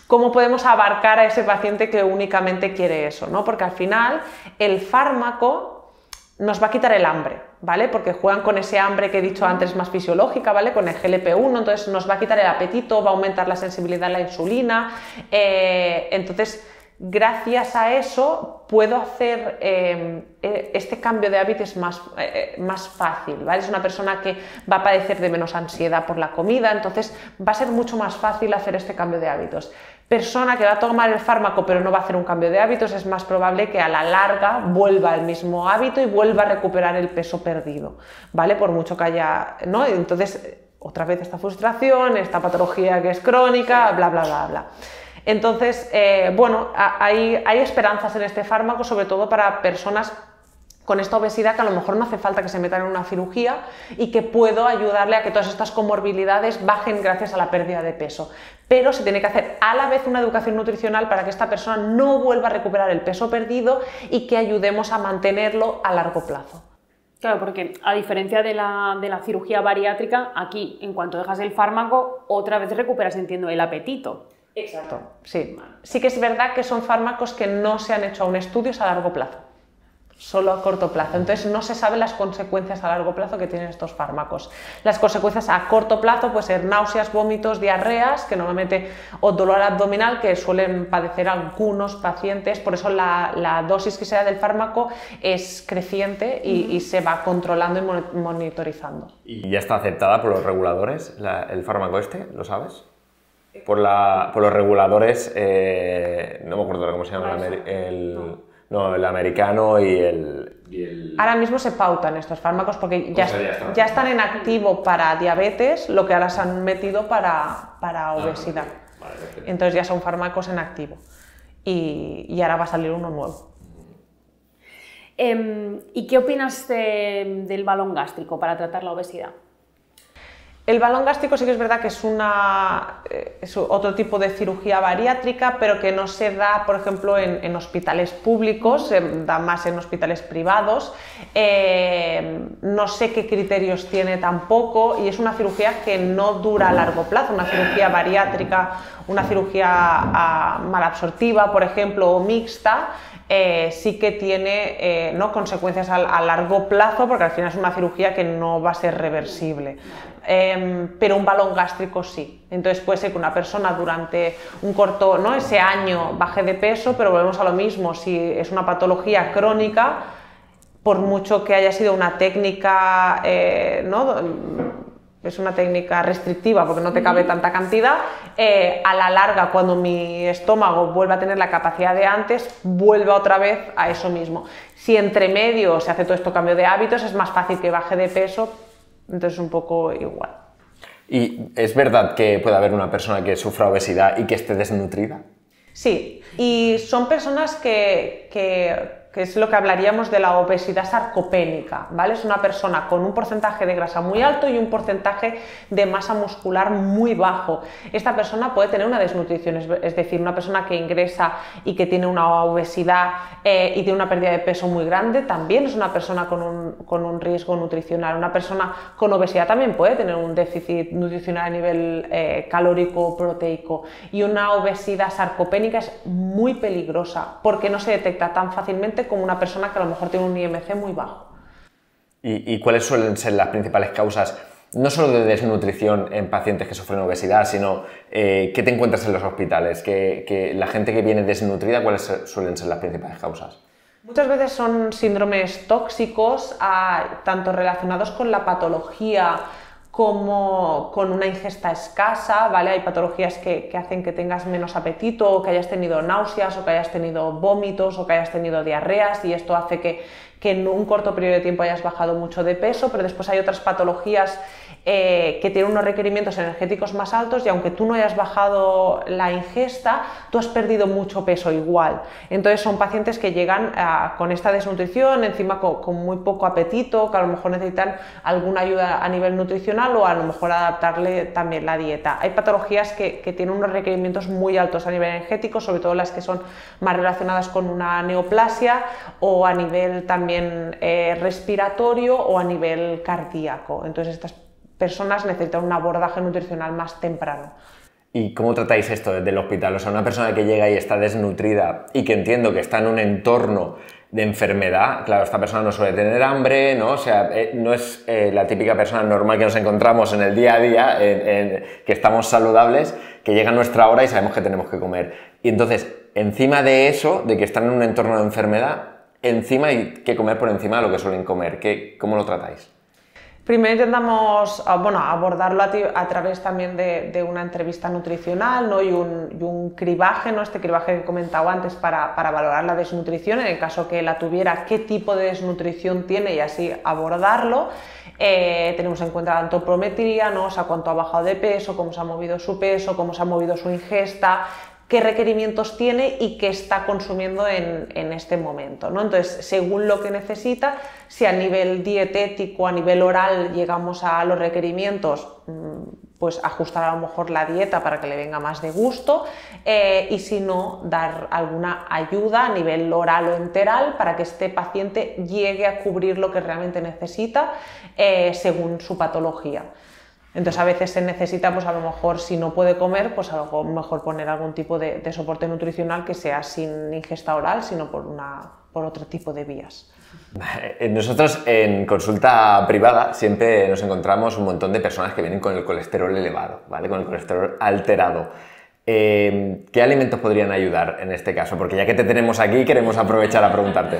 ¿cómo podemos abarcar a ese paciente que únicamente quiere eso, ¿no? Porque al final el fármaco nos va a quitar el hambre, ¿vale? Porque juegan con ese hambre que he dicho antes más fisiológica, ¿vale? Con el GLP-1, entonces nos va a quitar el apetito, va a aumentar la sensibilidad a la insulina, entonces gracias a eso puedo hacer este cambio de hábitos más fácil, ¿vale? Es una persona que va a padecer de menos ansiedad por la comida, entonces va a ser mucho más fácil hacer este cambio de hábitos. Persona que va a tomar el fármaco pero no va a hacer un cambio de hábitos, es más probable que a la larga vuelva al mismo hábito y vuelva a recuperar el peso perdido, ¿vale? Por mucho que haya, ¿no? Entonces, otra vez esta frustración, esta patología que es crónica, bla, bla, bla, bla. Entonces, bueno, hay esperanzas en este fármaco, sobre todo para personas con esta obesidad que a lo mejor no hace falta que se metan en una cirugía y que puedo ayudarle a que todas estas comorbilidades bajen gracias a la pérdida de peso. Pero se tiene que hacer a la vez una educación nutricional para que esta persona no vuelva a recuperar el peso perdido y que ayudemos a mantenerlo a largo plazo. Claro, porque a diferencia de la cirugía bariátrica, aquí, en cuanto dejas el fármaco, otra vez recuperas, entiendo, el apetito. Exacto, sí. Sí que es verdad que son fármacos que no se han hecho aún estudios a largo plazo, solo a corto plazo. Entonces no se saben las consecuencias a largo plazo que tienen estos fármacos. Las consecuencias a corto plazo pueden ser náuseas, vómitos, diarreas, que normalmente, o dolor abdominal, que suelen padecer algunos pacientes. Por eso la dosis que se da del fármaco es creciente y se va controlando y monitorizando. ¿Y ya está aceptada por los reguladores el fármaco este? ¿Lo sabes? Por los reguladores, no me acuerdo cómo se llama, el americano y el... Ahora mismo se pautan estos fármacos porque ya están en activo para diabetes, lo que ahora se han metido para obesidad. Vale, entonces ya son fármacos en activo y ahora va a salir uno nuevo. ¿Y qué opinas del balón gástrico para tratar la obesidad? El balón gástrico sí que es verdad que es otro tipo de cirugía bariátrica, pero que no se da, por ejemplo, en hospitales públicos, se da más en hospitales privados. No sé qué criterios tiene tampoco, y es una cirugía que no dura a largo plazo, una cirugía bariátrica, una cirugía malabsortiva, por ejemplo, o mixta. Sí que tiene ¿no? consecuencias a largo plazo, porque al final es una cirugía que no va a ser reversible. Pero un balón gástrico sí. Entonces puede ser que una persona durante un corto, ¿no? ese año baje de peso, pero volvemos a lo mismo, si es una patología crónica, por mucho que haya sido una técnica, ¿no? Es una técnica restrictiva porque no te cabe tanta cantidad, a la larga, cuando mi estómago vuelve a tener la capacidad de antes, vuelve otra vez a eso mismo. Si entre medio se hace todo esto cambio de hábitos, es más fácil que baje de peso, entonces un poco igual. ¿Y es verdad que puede haber una persona que sufra obesidad y que esté desnutrida? Sí, y son personas que es lo que hablaríamos de la obesidad sarcopénica, ¿vale? Es una persona con un porcentaje de grasa muy alto y un porcentaje de masa muscular muy bajo. Esta persona puede tener una desnutrición, es decir, una persona que ingresa y que tiene una obesidad y tiene una pérdida de peso muy grande, también es una persona con un riesgo nutricional. Una persona con obesidad también puede tener un déficit nutricional a nivel calórico proteico, y una obesidad sarcopénica es muy peligrosa porque no se detecta tan fácilmente como una persona que a lo mejor tiene un IMC muy bajo. ¿Y cuáles suelen ser las principales causas, no solo de desnutrición en pacientes que sufren obesidad, sino qué te encuentras en los hospitales? Que la gente que viene desnutrida, ¿cuáles suelen ser las principales causas? Muchas veces son síndromes tóxicos, tanto relacionados con la patología como con una ingesta escasa, ¿vale? Hay patologías que hacen que tengas menos apetito, o que hayas tenido náuseas, o que hayas tenido vómitos, o que hayas tenido diarreas, y esto hace que en un corto periodo de tiempo hayas bajado mucho de peso. Pero después hay otras patologías que tienen unos requerimientos energéticos más altos, y aunque tú no hayas bajado la ingesta, tú has perdido mucho peso igual. Entonces son pacientes que llegan con esta desnutrición, encima con muy poco apetito, que a lo mejor necesitan alguna ayuda a nivel nutricional, o a lo mejor adaptarle también la dieta. Hay patologías que tienen unos requerimientos muy altos a nivel energético, sobre todo las que son más relacionadas con una neoplasia, o a nivel también respiratorio, o a nivel cardíaco. Entonces estas personas necesitan un abordaje nutricional más temprano. ¿Y cómo tratáis esto desde el hospital? O sea, una persona que llega y está desnutrida y que entiendo que está en un entorno de enfermedad, claro, esta persona no suele tener hambre, ¿no? O sea, no es la típica persona normal que nos encontramos en el día a día, que estamos saludables, que llega nuestra hora y sabemos que tenemos que comer. Y entonces, encima de eso, de que están en un entorno de enfermedad, encima hay que comer por encima de lo que suelen comer. ¿Cómo lo tratáis? Primero intentamos abordarlo a través también de una entrevista nutricional, ¿no? y un cribaje, ¿no? Este cribaje que he comentado antes, para valorar la desnutrición, en el caso que la tuviera, qué tipo de desnutrición tiene, y así abordarlo. Tenemos en cuenta la antropometría, ¿no? O sea, cuánto ha bajado de peso, cómo se ha movido su peso, cómo se ha movido su ingesta, qué requerimientos tiene y qué está consumiendo en este momento, ¿no? Entonces, según lo que necesita, si a nivel dietético, a nivel oral, llegamos a los requerimientos, pues ajustar a lo mejor la dieta para que le venga más de gusto, y si no, dar alguna ayuda a nivel oral o enteral para que este paciente llegue a cubrir lo que realmente necesita según su patología. Entonces a veces se necesita, pues a lo mejor, si no puede comer, pues a lo mejor poner algún tipo de soporte nutricional que sea sin ingesta oral, sino por otro tipo de vías. Nosotros en consulta privada siempre nos encontramos un montón de personas que vienen con el colesterol elevado, ¿vale? Con el colesterol alterado. ¿Qué alimentos podrían ayudar en este caso? Porque ya que te tenemos aquí, queremos aprovechar a preguntarte.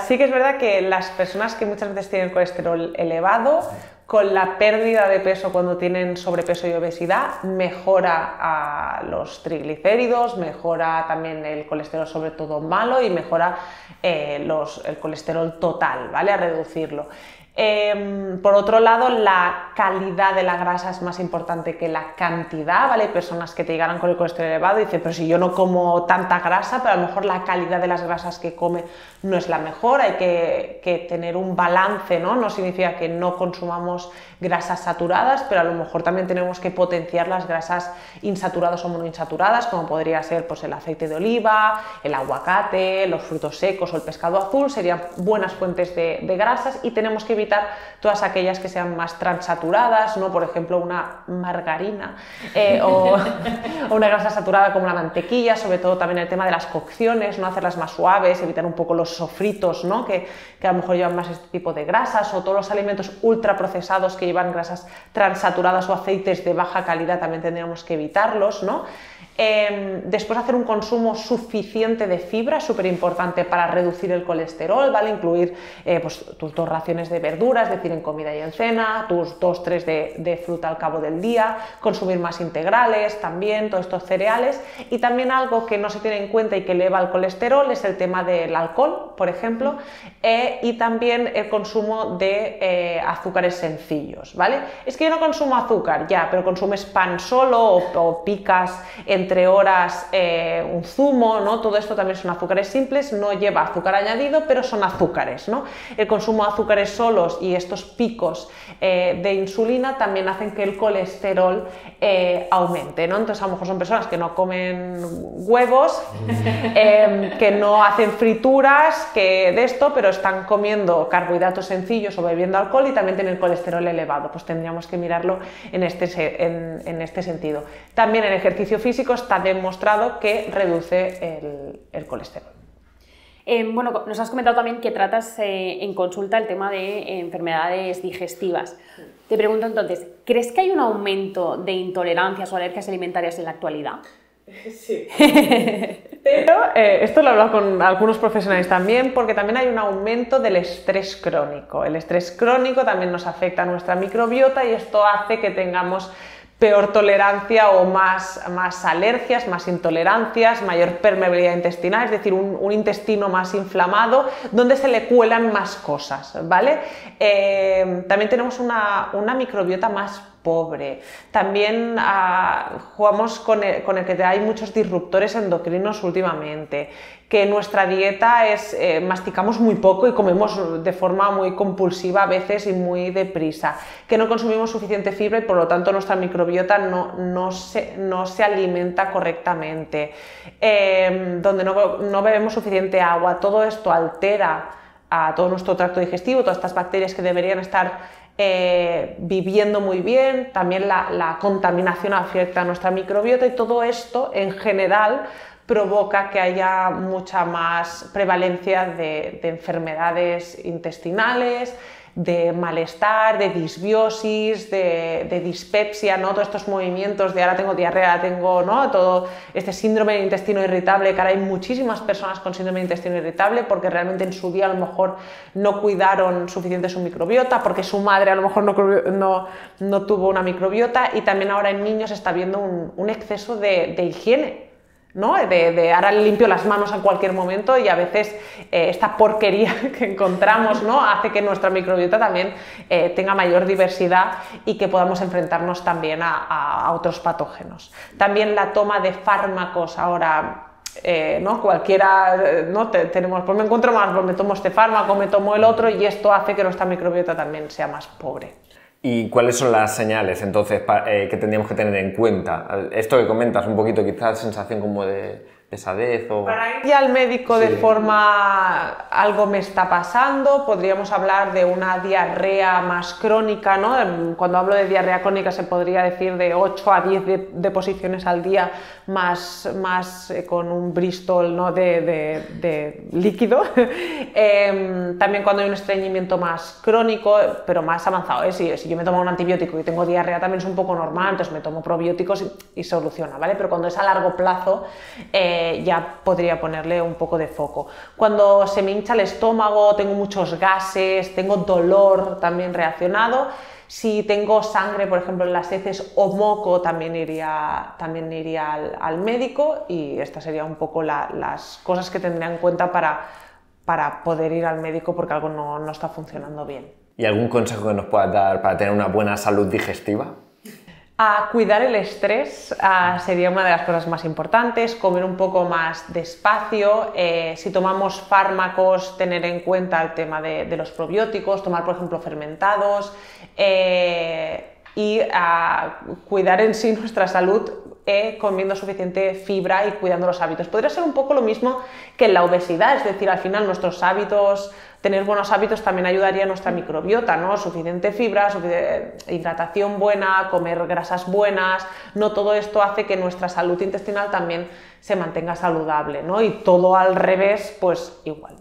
Sí que es verdad que las personas que muchas veces tienen colesterol elevado, con la pérdida de peso cuando tienen sobrepeso y obesidad, mejora los triglicéridos, mejora también el colesterol, sobre todo malo, y mejora el colesterol total, ¿vale? A reducirlo. Por otro lado, la calidad de la grasa es más importante que la cantidad, ¿vale? Hay personas que te llegarán con el colesterol elevado y dicen, pero si yo no como tanta grasa, pero a lo mejor la calidad de las grasas que come no es la mejor, hay que tener un balance, ¿no? No significa que no consumamos grasas saturadas, pero a lo mejor también tenemos que potenciar las grasas insaturadas o monoinsaturadas, como podría ser pues, el aceite de oliva, el aguacate, los frutos secos o el pescado azul, serían buenas fuentes de grasas, y tenemos que evitar todas aquellas que sean más transaturadas, ¿no? Por ejemplo, una margarina o una grasa saturada como la mantequilla, sobre todo también el tema de las cocciones, no hacerlas más suaves, evitar un poco los sofritos, ¿no? que a lo mejor llevan más este tipo de grasas, o todos los alimentos ultraprocesados que llevan grasas transaturadas o aceites de baja calidad también tendríamos que evitarlos, ¿no? Después hacer un consumo suficiente de fibra, súper importante para reducir el colesterol, ¿vale? Incluir pues, tus 2 raciones de verduras, es decir, en comida y en cena, tus 2-3 de fruta al cabo del día, consumir más integrales también, todos estos cereales. Y también algo que no se tiene en cuenta y que eleva el colesterol es el tema del alcohol, por ejemplo, y también el consumo de azúcares sencillos, ¿vale? Es que yo no consumo azúcar, ya, pero consumes pan solo o picas entre horas un zumo, ¿no? Todo esto también son azúcares simples, no lleva azúcar añadido, pero son azúcares, ¿no? El consumo de azúcares solos y estos picos de insulina también hacen que el colesterol aumente, ¿no? Entonces a lo mejor son personas que no comen huevos, que no hacen frituras, que de esto, pero están comiendo carbohidratos sencillos o bebiendo alcohol y también tienen el colesterol elevado, pues tendríamos que mirarlo en este sentido. También el ejercicio físico está demostrado que reduce el colesterol. Bueno, nos has comentado también que tratas en consulta el tema de enfermedades digestivas. Te pregunto entonces, ¿crees que hay un aumento de intolerancias o alergias alimentarias en la actualidad? Sí. Pero esto lo he hablado con algunos profesionales también, porque también hay un aumento del estrés crónico. El estrés crónico también nos afecta a nuestra microbiota y esto hace que tengamos peor tolerancia o más alergias, más intolerancias, mayor permeabilidad intestinal, es decir, un intestino más inflamado, donde se le cuelan más cosas, ¿vale? También tenemos una microbiota más pobre. También jugamos con el que hay muchos disruptores endocrinos últimamente, que nuestra dieta es, masticamos muy poco y comemos de forma muy compulsiva a veces y muy deprisa, que no consumimos suficiente fibra y por lo tanto nuestra microbiota no se alimenta correctamente, donde no bebemos suficiente agua. Todo esto altera a todo nuestro tracto digestivo, todas estas bacterias que deberían estar viviendo muy bien, también la contaminación afecta a nuestra microbiota y todo esto en general provoca que haya mucha más prevalencia de enfermedades intestinales, de malestar, de disbiosis, de dispepsia, ¿no? Todos estos movimientos de ahora tengo diarrea, tengo, ¿no? Todo este síndrome de intestino irritable, que ahora hay muchísimas personas con síndrome de intestino irritable porque realmente en su día a lo mejor no cuidaron suficiente su microbiota, porque su madre a lo mejor no tuvo una microbiota, y también ahora en niños está habiendo un exceso de higiene, ¿no? De ahora limpio las manos en cualquier momento, y a veces esta porquería que encontramos, ¿no? Hace que nuestra microbiota también tenga mayor diversidad y que podamos enfrentarnos también a otros patógenos. También la toma de fármacos ahora, ¿no? Cualquiera, ¿no? Tenemos, pues me encuentro mal, pues me tomo este fármaco, me tomo el otro, y esto hace que nuestra microbiota también sea más pobre. ¿Y cuáles son las señales entonces que tendríamos que tener en cuenta? Esto que comentas un poquito, quizás sensación como de pesadez o... Para ir ya al médico de forma, algo me está pasando, podríamos hablar de una diarrea más crónica, ¿no? Cuando hablo de diarrea crónica se podría decir de 8 a 10 deposiciones al día, más con un Bristol, ¿no? de líquido. También cuando hay un estreñimiento más crónico, pero más avanzado, si yo me tomo un antibiótico y tengo diarrea también es un poco normal, entonces me tomo probióticos y soluciona, ¿vale? Pero cuando es a largo plazo, ya podría ponerle un poco de foco. Cuando se me hincha el estómago, tengo muchos gases, tengo dolor también reaccionado, si tengo sangre, por ejemplo, en las heces o moco, también iría al médico, y estas serían un poco las cosas que tendría en cuenta para poder ir al médico porque algo no está funcionando bien. ¿Y algún consejo que nos puedas dar para tener una buena salud digestiva? A cuidar el estrés sería una de las cosas más importantes, comer un poco más despacio, si tomamos fármacos, tener en cuenta el tema de los probióticos, tomar por ejemplo fermentados y a cuidar en sí nuestra salud comiendo suficiente fibra y cuidando los hábitos. Podría ser un poco lo mismo que en la obesidad, es decir, al final nuestros hábitos, tener buenos hábitos también ayudaría a nuestra microbiota, ¿no? Suficiente fibra, hidratación buena, comer grasas buenas, no todo esto hace que nuestra salud intestinal también se mantenga saludable, ¿no? Y todo al revés, pues igual.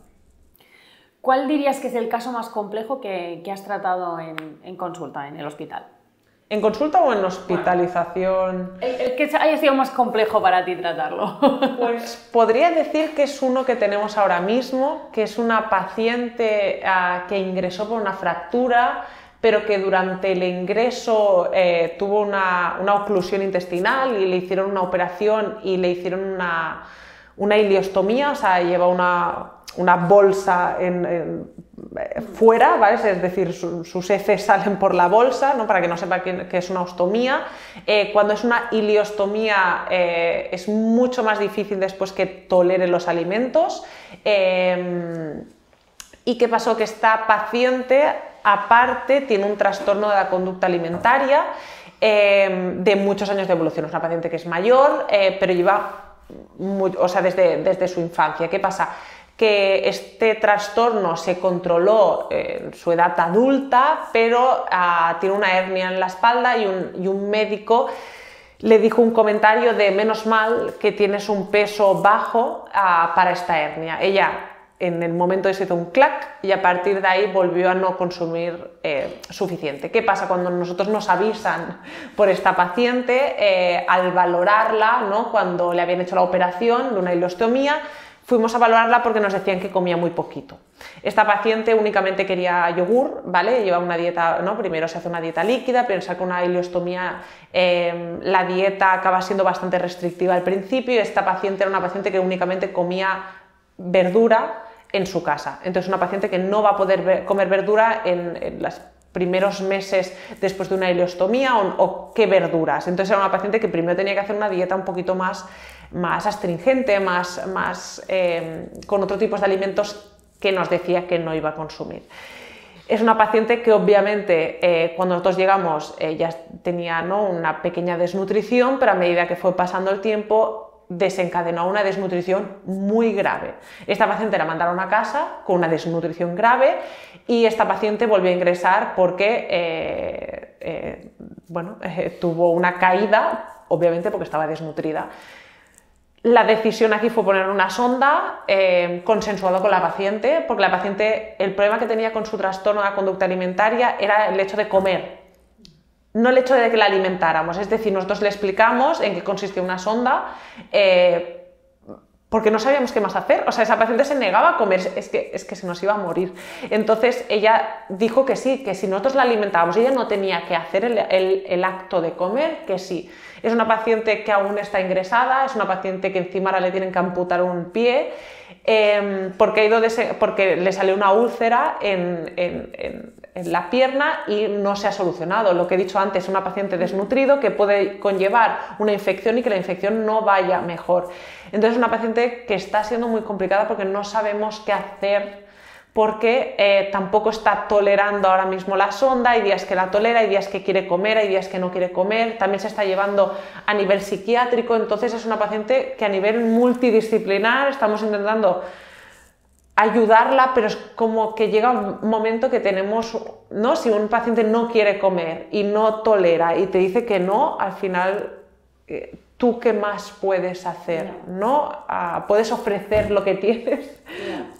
¿Cuál dirías que es el caso más complejo que has tratado en consulta, en el hospital? ¿En consulta o en hospitalización? El que haya sido más complejo para ti tratarlo. Pues podría decir que es uno que tenemos ahora mismo, que es una paciente que ingresó por una fractura, pero que durante el ingreso tuvo una oclusión intestinal y le hicieron una operación y le hicieron una ileostomía, o sea, lleva una bolsa fuera, ¿vale? Es decir, sus heces salen por la bolsa, ¿no? Para que no sepa que es una ostomía. Cuando es una ileostomía es mucho más difícil después que tolere los alimentos. ¿Y qué pasó? Que esta paciente, aparte, tiene un trastorno de la conducta alimentaria de muchos años de evolución. Es una paciente que es mayor, pero lleva desde su infancia. ¿Qué pasa? Que este trastorno se controló en su edad adulta, pero tiene una hernia en la espalda y un médico le dijo un comentario de menos mal que tienes un peso bajo para esta hernia. Ella en el momento se hizo un clac y a partir de ahí volvió a no consumir suficiente. ¿Qué pasa? Cuando nosotros nos avisan por esta paciente, al valorarla, ¿no? Cuando le habían hecho la operación de una ileostomía, fuimos a valorarla porque nos decían que comía muy poquito. Esta paciente únicamente quería yogur, ¿vale? Lleva una dieta, ¿no? Primero se hace una dieta líquida, pensar que una ileostomía la dieta acaba siendo bastante restrictiva al principio y esta paciente era una paciente que únicamente comía verdura en su casa. Entonces una paciente que no va a poder comer verdura en los primeros meses después de una ileostomía o qué verduras. Entonces era una paciente que primero tenía que hacer una dieta un poquito más astringente, con otro tipo de alimentos que nos decía que no iba a consumir. Es una paciente que obviamente cuando nosotros llegamos ya tenía, ¿no? una pequeña desnutrición, pero a medida que fue pasando el tiempo desencadenó una desnutrición muy grave. Esta paciente la mandaron a casa con una desnutrición grave y esta paciente volvió a ingresar porque tuvo una caída, obviamente porque estaba desnutrida. La decisión aquí fue poner una sonda consensuado con la paciente, porque la paciente, el problema que tenía con su trastorno de la conducta alimentaria era el hecho de comer, no el hecho de que la alimentáramos. Es decir, nosotros le explicamos en qué consistía una sonda, porque no sabíamos qué más hacer. O sea, esa paciente se negaba a comer, es que se nos iba a morir. Entonces ella dijo que sí, que si nosotros la alimentábamos, ella no tenía que hacer el acto de comer, que sí. Es una paciente que aún está ingresada, es una paciente que encima ahora le tienen que amputar un pie, porque le salió una úlcera en la pierna y no se ha solucionado. Lo que he dicho antes, es una paciente desnutrido que puede conllevar una infección y que la infección no vaya mejor. Entonces es una paciente que está siendo muy complicada porque no sabemos qué hacer, porque tampoco está tolerando ahora mismo la sonda. Hay días que la tolera, hay días que quiere comer, hay días que no quiere comer, también se está llevando a nivel psiquiátrico. Entonces es una paciente que a nivel multidisciplinar estamos intentando ayudarla, pero es como que llega un momento que tenemos, ¿no? Si un paciente no quiere comer y no tolera y te dice que no, al final ¿tú qué más puedes hacer? ¿No? Puedes ofrecer lo que tienes,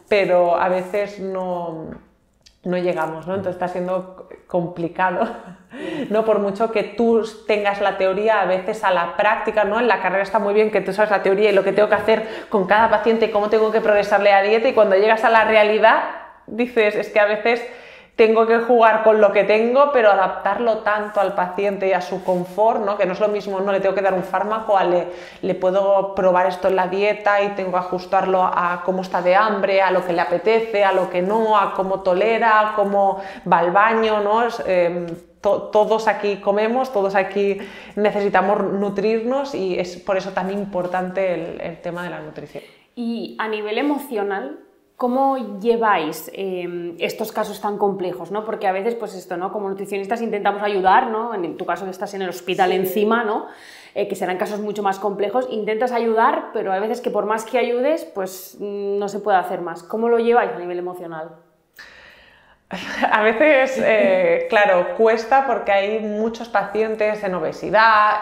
pero a veces no llegamos, ¿no? Entonces está siendo complicado, ¿no? Por mucho que tú tengas la teoría, a veces a la práctica, ¿no? En la carrera está muy bien que tú sabes la teoría y lo que tengo que hacer con cada paciente y cómo tengo que progresarle a dieta, y cuando llegas a la realidad dices, es que a veces tengo que jugar con lo que tengo, pero adaptarlo tanto al paciente y a su confort, ¿no? Que no es lo mismo, no le tengo que dar un fármaco, le puedo probar esto en la dieta y tengo que ajustarlo a cómo está de hambre, a lo que le apetece, a lo que no, a cómo tolera, a cómo va al baño, ¿no? Todos aquí comemos, todos aquí necesitamos nutrirnos y es por eso tan importante el tema de la nutrición. Y a nivel emocional, ¿cómo lleváis estos casos tan complejos, ¿no? Porque a veces, pues esto, ¿no? Como nutricionistas intentamos ayudar, ¿no? En tu caso que estás en el hospital encima, ¿no? Que serán casos mucho más complejos, intentas ayudar, pero hay veces que por más que ayudes, pues no se puede hacer más. ¿Cómo lo lleváis a nivel emocional? A veces, claro, cuesta porque hay muchos pacientes en obesidad,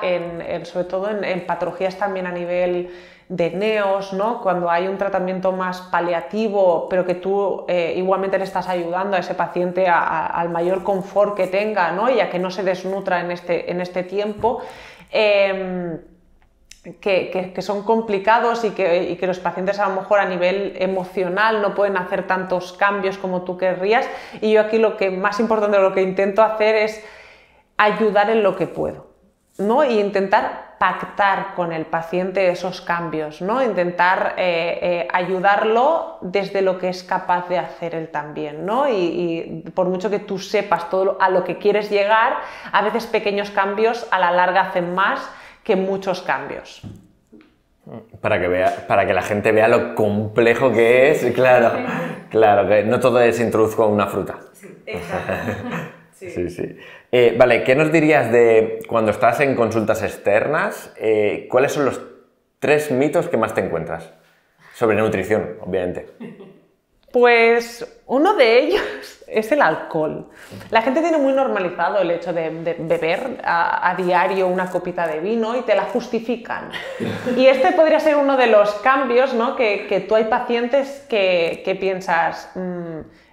sobre todo en patologías también a nivel de neos, ¿no? Cuando hay un tratamiento más paliativo, pero que tú igualmente le estás ayudando a ese paciente al mayor confort que tenga, ¿no? Y a que no se desnutra en este tiempo. Que son complicados y que los pacientes a lo mejor a nivel emocional no pueden hacer tantos cambios como tú querrías, y yo aquí lo que más importante, lo que intento hacer es ayudar en lo que puedo, ¿no? Y intentar pactar con el paciente esos cambios, ¿no? Intentar ayudarlo desde lo que es capaz de hacer él también, ¿no? Y por mucho que tú sepas todo a lo que quieres llegar, a veces pequeños cambios a la larga hacen más que muchos cambios. Para que la gente vea lo complejo que es, claro, que no todo es introduzco una fruta. Sí, exacto. Sí. Vale, ¿qué nos dirías de cuando estás en consultas externas? ¿Cuáles son los 3 mitos que más te encuentras? Sobre nutrición, obviamente. Pues uno de ellos es el alcohol. La gente tiene muy normalizado el hecho de beber a diario una copita de vino y te la justifican. Y este podría ser uno de los cambios, ¿no? Que tú hay pacientes que piensas,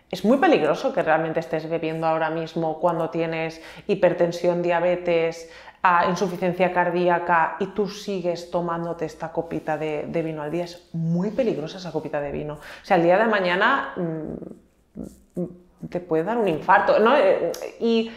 es muy peligroso que realmente estés bebiendo ahora mismo cuando tienes hipertensión, diabetes, insuficiencia cardíaca y tú sigues tomándote esta copita de vino al día. Es muy peligrosa esa copita de vino. O sea, el día de mañana te puede dar un infarto, ¿no? Y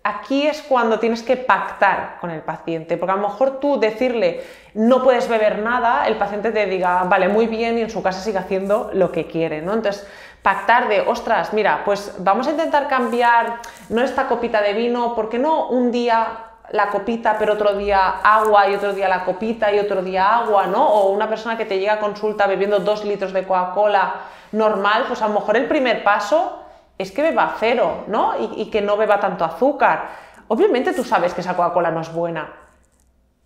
aquí es cuando tienes que pactar con el paciente, porque a lo mejor tú decirle no puedes beber nada, el paciente te diga vale, muy bien, y en su casa sigue haciendo lo que quiere, ¿no? Entonces, pactar de, ostras, mira, pues vamos a intentar cambiar, no esta copita de vino, ¿por qué no un día la copita, pero otro día agua, y otro día la copita y otro día agua, ¿no? O una persona que te llega a consulta bebiendo 2 litros de Coca-Cola normal, pues a lo mejor el primer paso es que beba 0, ¿no? Y que no beba tanto azúcar. Obviamente tú sabes que esa Coca-Cola no es buena,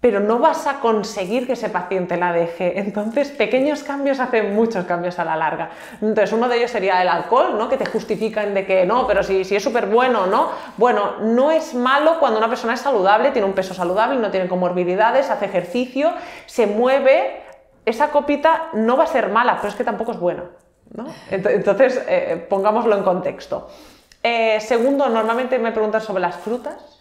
pero no vas a conseguir que ese paciente la deje. Entonces, pequeños cambios hacen muchos cambios a la larga. Entonces, uno de ellos sería el alcohol, ¿no? Que te justifican de que no, pero si es súper bueno, ¿no? Bueno, no es malo cuando una persona es saludable, tiene un peso saludable, no tiene comorbilidades, hace ejercicio, se mueve. Esa copita no va a ser mala, pero es que tampoco es buena, ¿no? Entonces, pongámoslo en contexto. Segundo, normalmente me preguntan sobre las frutas.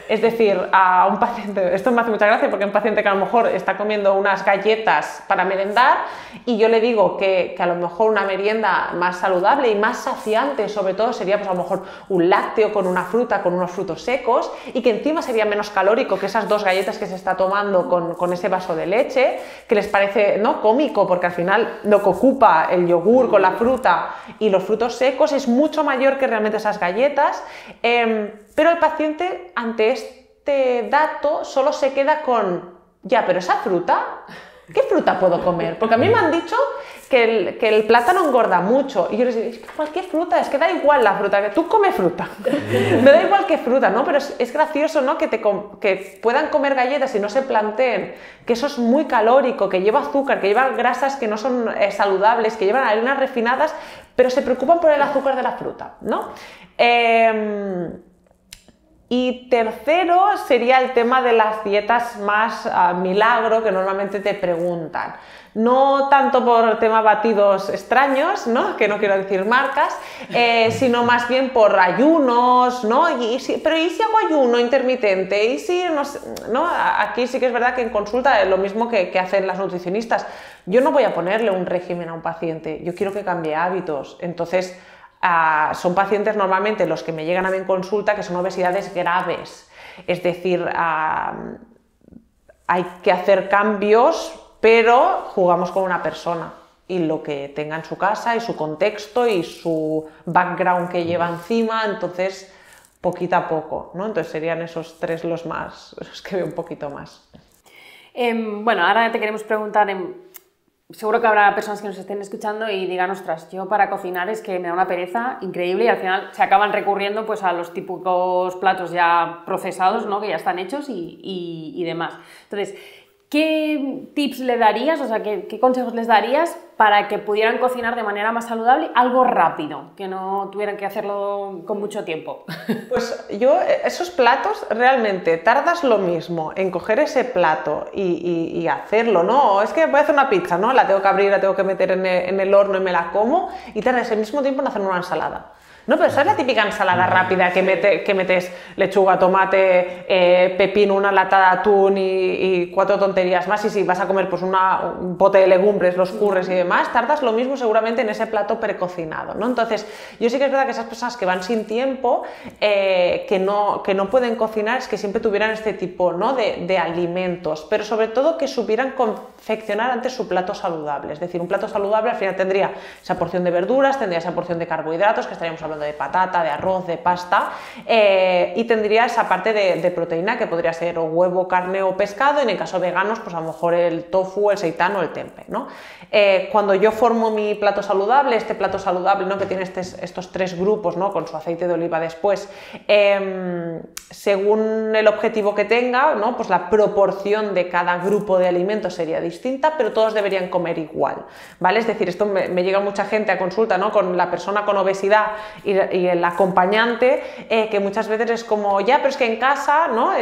Es decir, a un paciente, esto me hace mucha gracia porque un paciente que a lo mejor está comiendo unas galletas para merendar y yo le digo que a lo mejor una merienda más saludable y más saciante sobre todo sería pues a lo mejor un lácteo con una fruta, con unos frutos secos, y que encima sería menos calórico que esas 2 galletas que se está tomando con ese vaso de leche, que les parece, ¿no?, cómico, porque al final lo que ocupa el yogur con la fruta y los frutos secos es mucho mayor que realmente esas galletas. Pero el paciente ante este dato solo se queda con, ya, pero esa fruta, ¿qué fruta puedo comer? Porque a mí me han dicho que el plátano engorda mucho. Y yo les digo, es que cualquier fruta, es que da igual la fruta, que tú comes fruta. Me da igual qué fruta, ¿no? Pero es gracioso, ¿no? Que puedan comer galletas y no se planteen que eso es muy calórico, que lleva azúcar, que lleva grasas que no son saludables, que llevan harinas refinadas, pero se preocupan por el azúcar de la fruta, ¿no? Y tercero sería el tema de las dietas más milagro que normalmente te preguntan. No tanto por tema batidos extraños, ¿no?, que no quiero decir marcas, sino más bien por ayunos, ¿no? Pero ¿y si hago ayuno intermitente? ¿Y si no? Aquí sí que es verdad que en consulta es lo mismo que hacen las nutricionistas. Yo no voy a ponerle un régimen a un paciente, yo quiero que cambie hábitos. Entonces, son pacientes normalmente los que me llegan a mi consulta que son obesidades graves, es decir, hay que hacer cambios, pero jugamos con una persona y lo que tenga en su casa y su contexto y su background que lleva encima, entonces poquito a poco, ¿no? Entonces serían esos tres los que veo un poquito más. Bueno, ahora te queremos preguntar, seguro que habrá personas que nos estén escuchando y digan, ostras, yo para cocinar es que me da una pereza increíble y al final se acaban recurriendo pues a los típicos platos ya procesados, ¿no? Que ya están hechos y demás. Entonces, ¿qué tips le darías, o sea, qué consejos les darías para que pudieran cocinar de manera más saludable algo rápido, que no tuvieran que hacerlo con mucho tiempo? Pues yo, esos platos, realmente tardas lo mismo en coger ese plato y hacerlo, ¿no? Es que voy a hacer una pizza, ¿no? La tengo que abrir, la tengo que meter en el horno y me la como, y tardas el mismo tiempo en hacer una ensalada. No, pero ¿sabes la típica ensalada rápida que metes lechuga, tomate, pepino, una lata de atún y 4 tonterías más? Y si vas a comer pues un pote de legumbres, los curres y demás, tardas lo mismo seguramente en ese plato precocinado, ¿no? Entonces, yo sí que es verdad que esas personas que van sin tiempo, que no pueden cocinar, es que siempre tuvieran este tipo, ¿no? de alimentos, pero sobre todo que supieran confeccionar antes su plato saludable. Es decir, un plato saludable al final tendría esa porción de verduras, tendría esa porción de carbohidratos, que estaríamos hablando de patata, de arroz, de pasta, y tendría esa parte de proteína que podría ser o huevo, carne o pescado, y en el caso de veganos pues a lo mejor el tofu, el seitán o el tempeh, ¿no? Cuando yo formo mi plato saludable, este plato saludable, ¿no? que tiene estos 3 grupos, ¿no? con su aceite de oliva después, según el objetivo que tenga, ¿no? pues la proporción de cada grupo de alimentos sería distinta, pero todos deberían comer igual, ¿vale? Es decir, esto me llega mucha gente a consulta, ¿no? con la persona con obesidad y el acompañante, que muchas veces es como, ya, pero es que en casa, ¿no?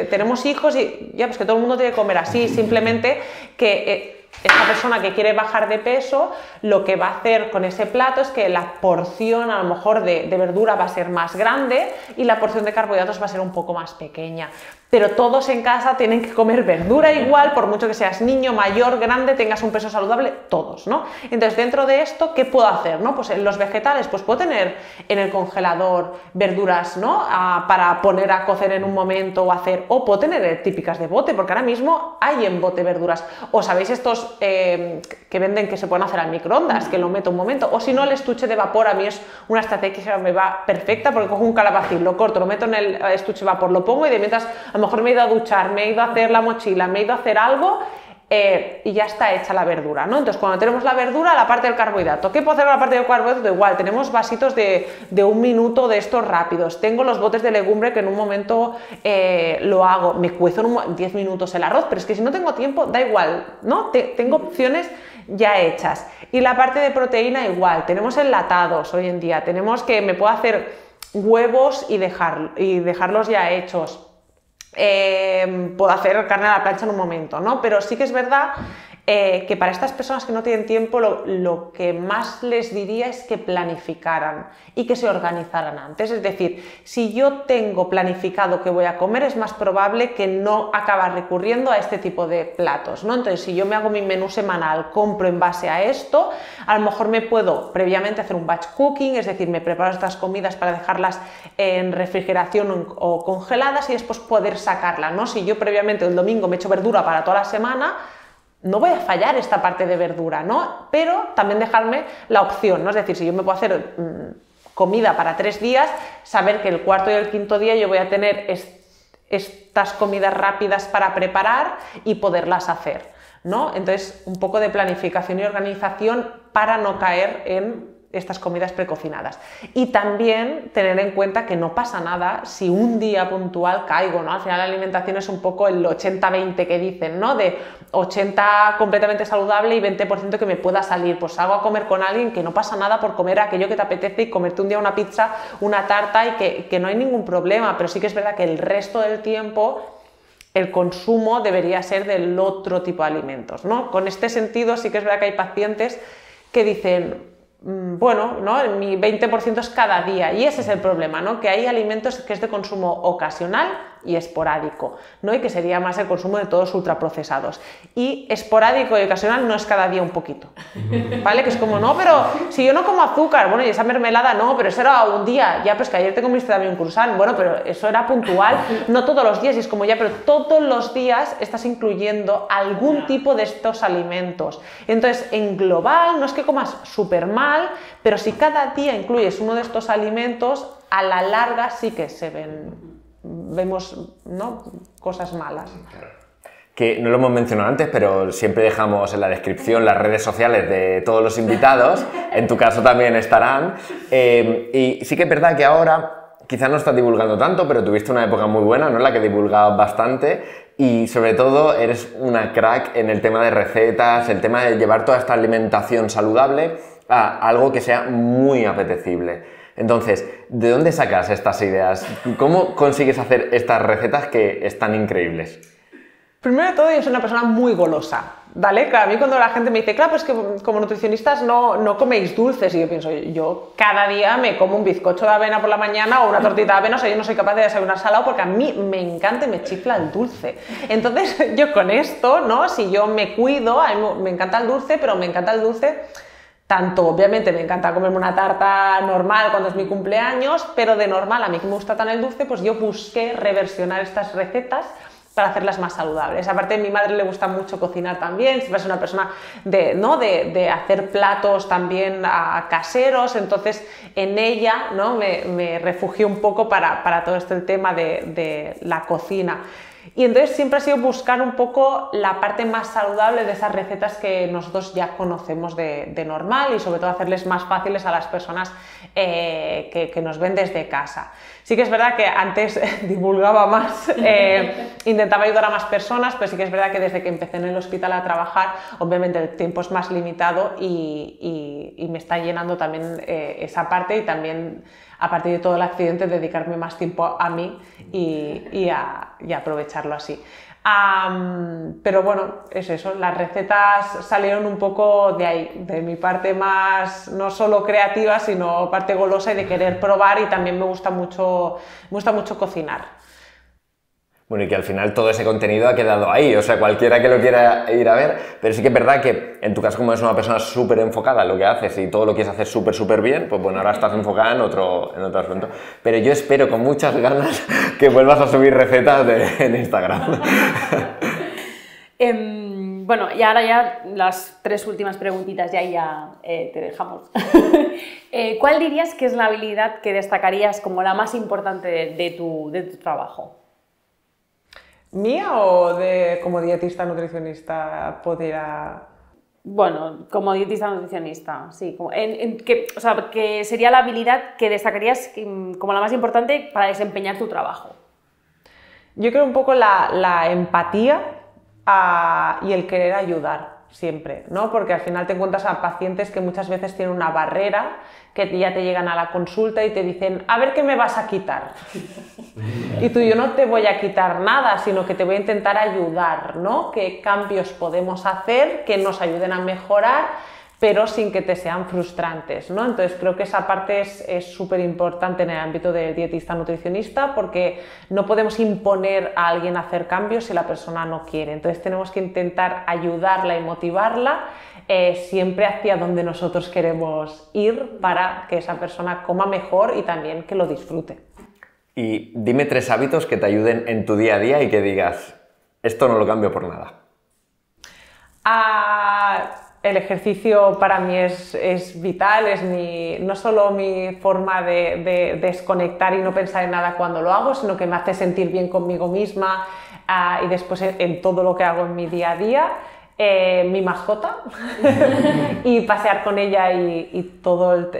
Tenemos hijos y ya, pues que todo el mundo tiene que comer así, simplemente que esta persona que quiere bajar de peso, lo que va a hacer con ese plato es que la porción a lo mejor de verdura va a ser más grande y la porción de carbohidratos va a ser un poco más pequeña. Pero todos en casa tienen que comer verdura igual, por mucho que seas niño, mayor, grande, tengas un peso saludable, todos, ¿no? Entonces, dentro de esto, ¿qué puedo hacer, no? Pues en los vegetales, pues puedo tener en el congelador verduras, ¿no? Para poner a cocer en un momento o puedo tener típicas de bote, porque ahora mismo hay en bote verduras. O sabéis estos que venden que se pueden hacer al microondas, que lo meto un momento, o si no, el estuche de vapor a mí es una estrategia que me va perfecta, porque cojo un calabacín, lo corto, lo meto en el estuche de vapor, lo pongo y de mientras a lo mejor me he ido a duchar, me he ido a hacer la mochila, me he ido a hacer algo y ya está hecha la verdura, ¿no? Entonces, cuando tenemos la verdura, la parte del carbohidrato. ¿Qué puedo hacer con la parte del carbohidrato? Igual, tenemos vasitos de 1 minuto de estos rápidos. Tengo los botes de legumbre que en un momento lo hago. Me cuezo en 10 minutos el arroz, pero es que si no tengo tiempo, da igual, ¿no? Tengo opciones ya hechas. Y la parte de proteína igual. Tenemos enlatados hoy en día. Tenemos que me puedo hacer huevos y dejarlos ya hechos. Puedo hacer carne a la plancha en un momento, ¿no? Pero sí que es verdad que para estas personas que no tienen tiempo lo que más les diría es que planificaran y que se organizaran antes. Es decir, si yo tengo planificado qué voy a comer, es más probable que no acabe recurriendo a este tipo de platos, ¿no? Entonces, si yo me hago mi menú semanal, compro en base a esto, a lo mejor me puedo previamente hacer un batch cooking, es decir, me preparo estas comidas para dejarlas en refrigeración o congeladas y después poder sacarlas, ¿no? Si yo previamente el domingo me echo verdura para toda la semana, no voy a fallar esta parte de verdura, ¿no? Pero también dejarme la opción, ¿no? Es decir, si yo me puedo hacer comida para 3 días, saber que el cuarto y el quinto día yo voy a tener estas comidas rápidas para preparar y poderlas hacer, ¿no? Entonces, un poco de planificación y organización para no caer en estas comidas precocinadas. Y también tener en cuenta que no pasa nada si un día puntual caigo, ¿no? Al final la alimentación es un poco el 80-20 que dicen, ¿no? De 80 completamente saludable y 20% que me pueda salir. Pues salgo a comer con alguien, que no pasa nada por comer aquello que te apetece y comerte un día una pizza, una tarta y que no hay ningún problema, pero sí que es verdad que el resto del tiempo el consumo debería ser del otro tipo de alimentos, ¿no? Con este sentido sí que es verdad que hay pacientes que dicen, bueno, ¿no? Mi 20% es cada día y ese es el problema, ¿no? Que hay alimentos que es de consumo ocasional, y esporádico, ¿no? Y que sería más el consumo de todos ultraprocesados. Y esporádico y ocasional no es cada día un poquito, ¿vale? Que es como, no, pero si yo no como azúcar, bueno, y esa mermelada no, pero eso era un día, ya, pues que ayer te comiste también un croissant, bueno, pero eso era puntual, no todos los días, y es como ya, pero todos los días estás incluyendo algún tipo de estos alimentos. Entonces, en global, no es que comas súper mal, pero si cada día incluyes uno de estos alimentos, a la larga sí que vemos, ¿no?, cosas malas. Que no lo hemos mencionado antes, pero siempre dejamos en la descripción las redes sociales de todos los invitados, en tu caso también estarán, y sí que es verdad que ahora quizás no estás divulgando tanto, pero tuviste una época muy buena, ¿no?, en la que divulgabas bastante, y sobre todo eres una crack en el tema de recetas, el tema de llevar toda esta alimentación saludable a algo que sea muy apetecible. Entonces, ¿de dónde sacas estas ideas? ¿Cómo consigues hacer estas recetas que están increíbles? Primero de todo, yo soy una persona muy golosa, ¿vale? Claro, a mí cuando la gente me dice, claro, pues que como nutricionistas no coméis dulces, y yo pienso, yo cada día me como un bizcocho de avena por la mañana o una tortita de avena, o sea, yo no soy capaz de desayunar salado porque a mí me encanta y me chifla el dulce. Entonces, yo con esto, ¿no? Si yo me cuido, a mí me encanta el dulce, pero me encanta el dulce tanto, obviamente, me encanta comerme una tarta normal cuando es mi cumpleaños, pero de normal, a mí que me gusta tan el dulce, pues yo busqué reversionar estas recetas para hacerlas más saludables. Aparte, a mi madre le gusta mucho cocinar también, siempre es una persona de hacer platos también caseros, entonces en ella, ¿no?, me refugié un poco para todo este tema de la cocina. Y entonces siempre ha sido buscar un poco la parte más saludable de esas recetas que nosotros ya conocemos de normal, y sobre todo hacerles más fáciles a las personas que nos ven desde casa. Sí que es verdad que antes divulgaba más, intentaba ayudar a más personas, pero sí que es verdad que desde que empecé en el hospital a trabajar, obviamente el tiempo es más limitado y me está llenando también esa parte, y también a partir de todo el accidente dedicarme más tiempo a mí y aprovecharlo así. Pero bueno, es eso, las recetas salieron un poco de ahí, de mi parte más, no solo creativa, sino parte golosa y de querer probar, y también me gusta mucho cocinar. Bueno, y que al final todo ese contenido ha quedado ahí, o sea, cualquiera que lo quiera ir a ver, pero sí que es verdad que en tu caso, como eres una persona súper enfocada en lo que haces y todo lo quieres hacer súper bien, pues bueno, ahora estás enfocada en otro asunto. Pero yo espero con muchas ganas que vuelvas a subir recetas en Instagram. Bueno, y ahora ya las 3 últimas preguntitas ya te dejamos. ¿Cuál dirías que es la habilidad que destacarías como la más importante de tu trabajo? ¿Mía o como dietista nutricionista podría...? Bueno, como dietista nutricionista, sí. O sea, que sería la habilidad que destacarías como la más importante para desempeñar tu trabajo. Yo creo un poco la empatía y el querer ayudar siempre, ¿no? Porque al final te encuentras a pacientes que muchas veces tienen una barrera, que ya te llegan a la consulta y te dicen, a ver qué me vas a quitar. Y tú, yo no te voy a quitar nada, sino que te voy a intentar ayudar, ¿no? ¿Qué cambios podemos hacer que nos ayuden a mejorar, pero sin que te sean frustrantes, ¿no? Entonces creo que esa parte es súper importante en el ámbito del dietista nutricionista, porque no podemos imponer a alguien a hacer cambios si la persona no quiere. Entonces tenemos que intentar ayudarla y motivarla siempre hacia donde nosotros queremos ir, para que esa persona coma mejor y también que lo disfrute. Y dime 3 hábitos que te ayuden en tu día a día y que digas, esto no lo cambio por nada. El ejercicio para mí es vital, es no solo mi forma de desconectar y no pensar en nada cuando lo hago, sino que me hace sentir bien conmigo misma, y después en todo lo que hago en mi día a día. Mi mascota y pasear con ella y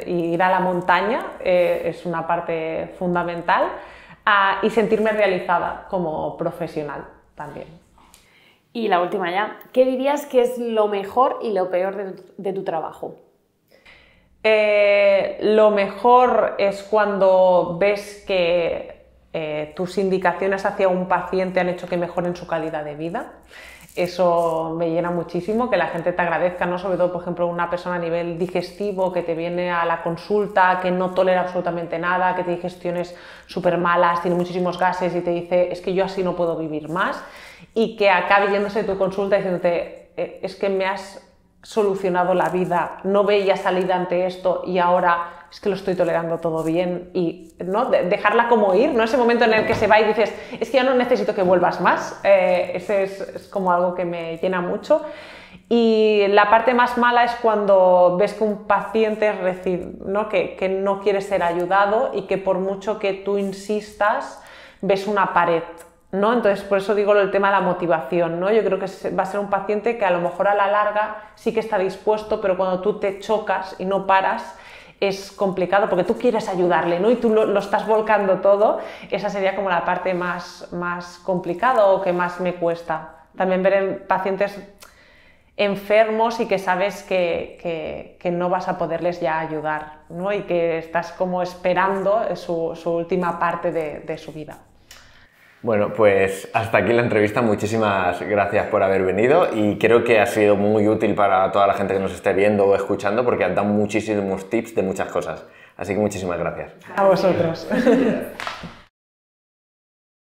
ir a la montaña es una parte fundamental, y sentirme realizada como profesional también. Y la última ya, ¿qué dirías que es lo mejor y lo peor de tu trabajo? Lo mejor es cuando ves que tus indicaciones hacia un paciente han hecho que mejoren su calidad de vida. Eso me llena muchísimo, que la gente te agradezca, ¿no? Sobre todo, por ejemplo, una persona a nivel digestivo que te viene a la consulta, que no tolera absolutamente nada, que tiene digestiones súper malas, tiene muchísimos gases y te dice, es que yo así no puedo vivir más, y que acabe yéndose tu consulta diciéndote, es que me has solucionado la vida, no veía salida ante esto y ahora es que lo estoy tolerando todo bien, y ¿no? Dejarla como ir, ¿no? Ese momento en el que se va y dices, es que ya no necesito que vuelvas más, ese es como algo que me llena mucho. Y la parte más mala es cuando ves que un paciente ¿no? Que no quiere ser ayudado y que por mucho que tú insistas, ves una pared, ¿no? Entonces, por eso digo el tema de la motivación, ¿no? Yo creo que va a ser un paciente que a lo mejor a la larga sí que está dispuesto, pero cuando tú te chocas y no paras, es complicado porque tú quieres ayudarle, ¿no? Y tú lo estás volcando todo. Esa sería como la parte más complicada o que más me cuesta. También ver en pacientes enfermos y que sabes que no vas a poderles ya ayudar, ¿no? Y que estás como esperando su última parte de su vida. Bueno, pues hasta aquí la entrevista. Muchísimas gracias por haber venido y creo que ha sido muy útil para toda la gente que nos esté viendo o escuchando porque han dado muchísimos tips de muchas cosas. Así que muchísimas gracias. A vosotros.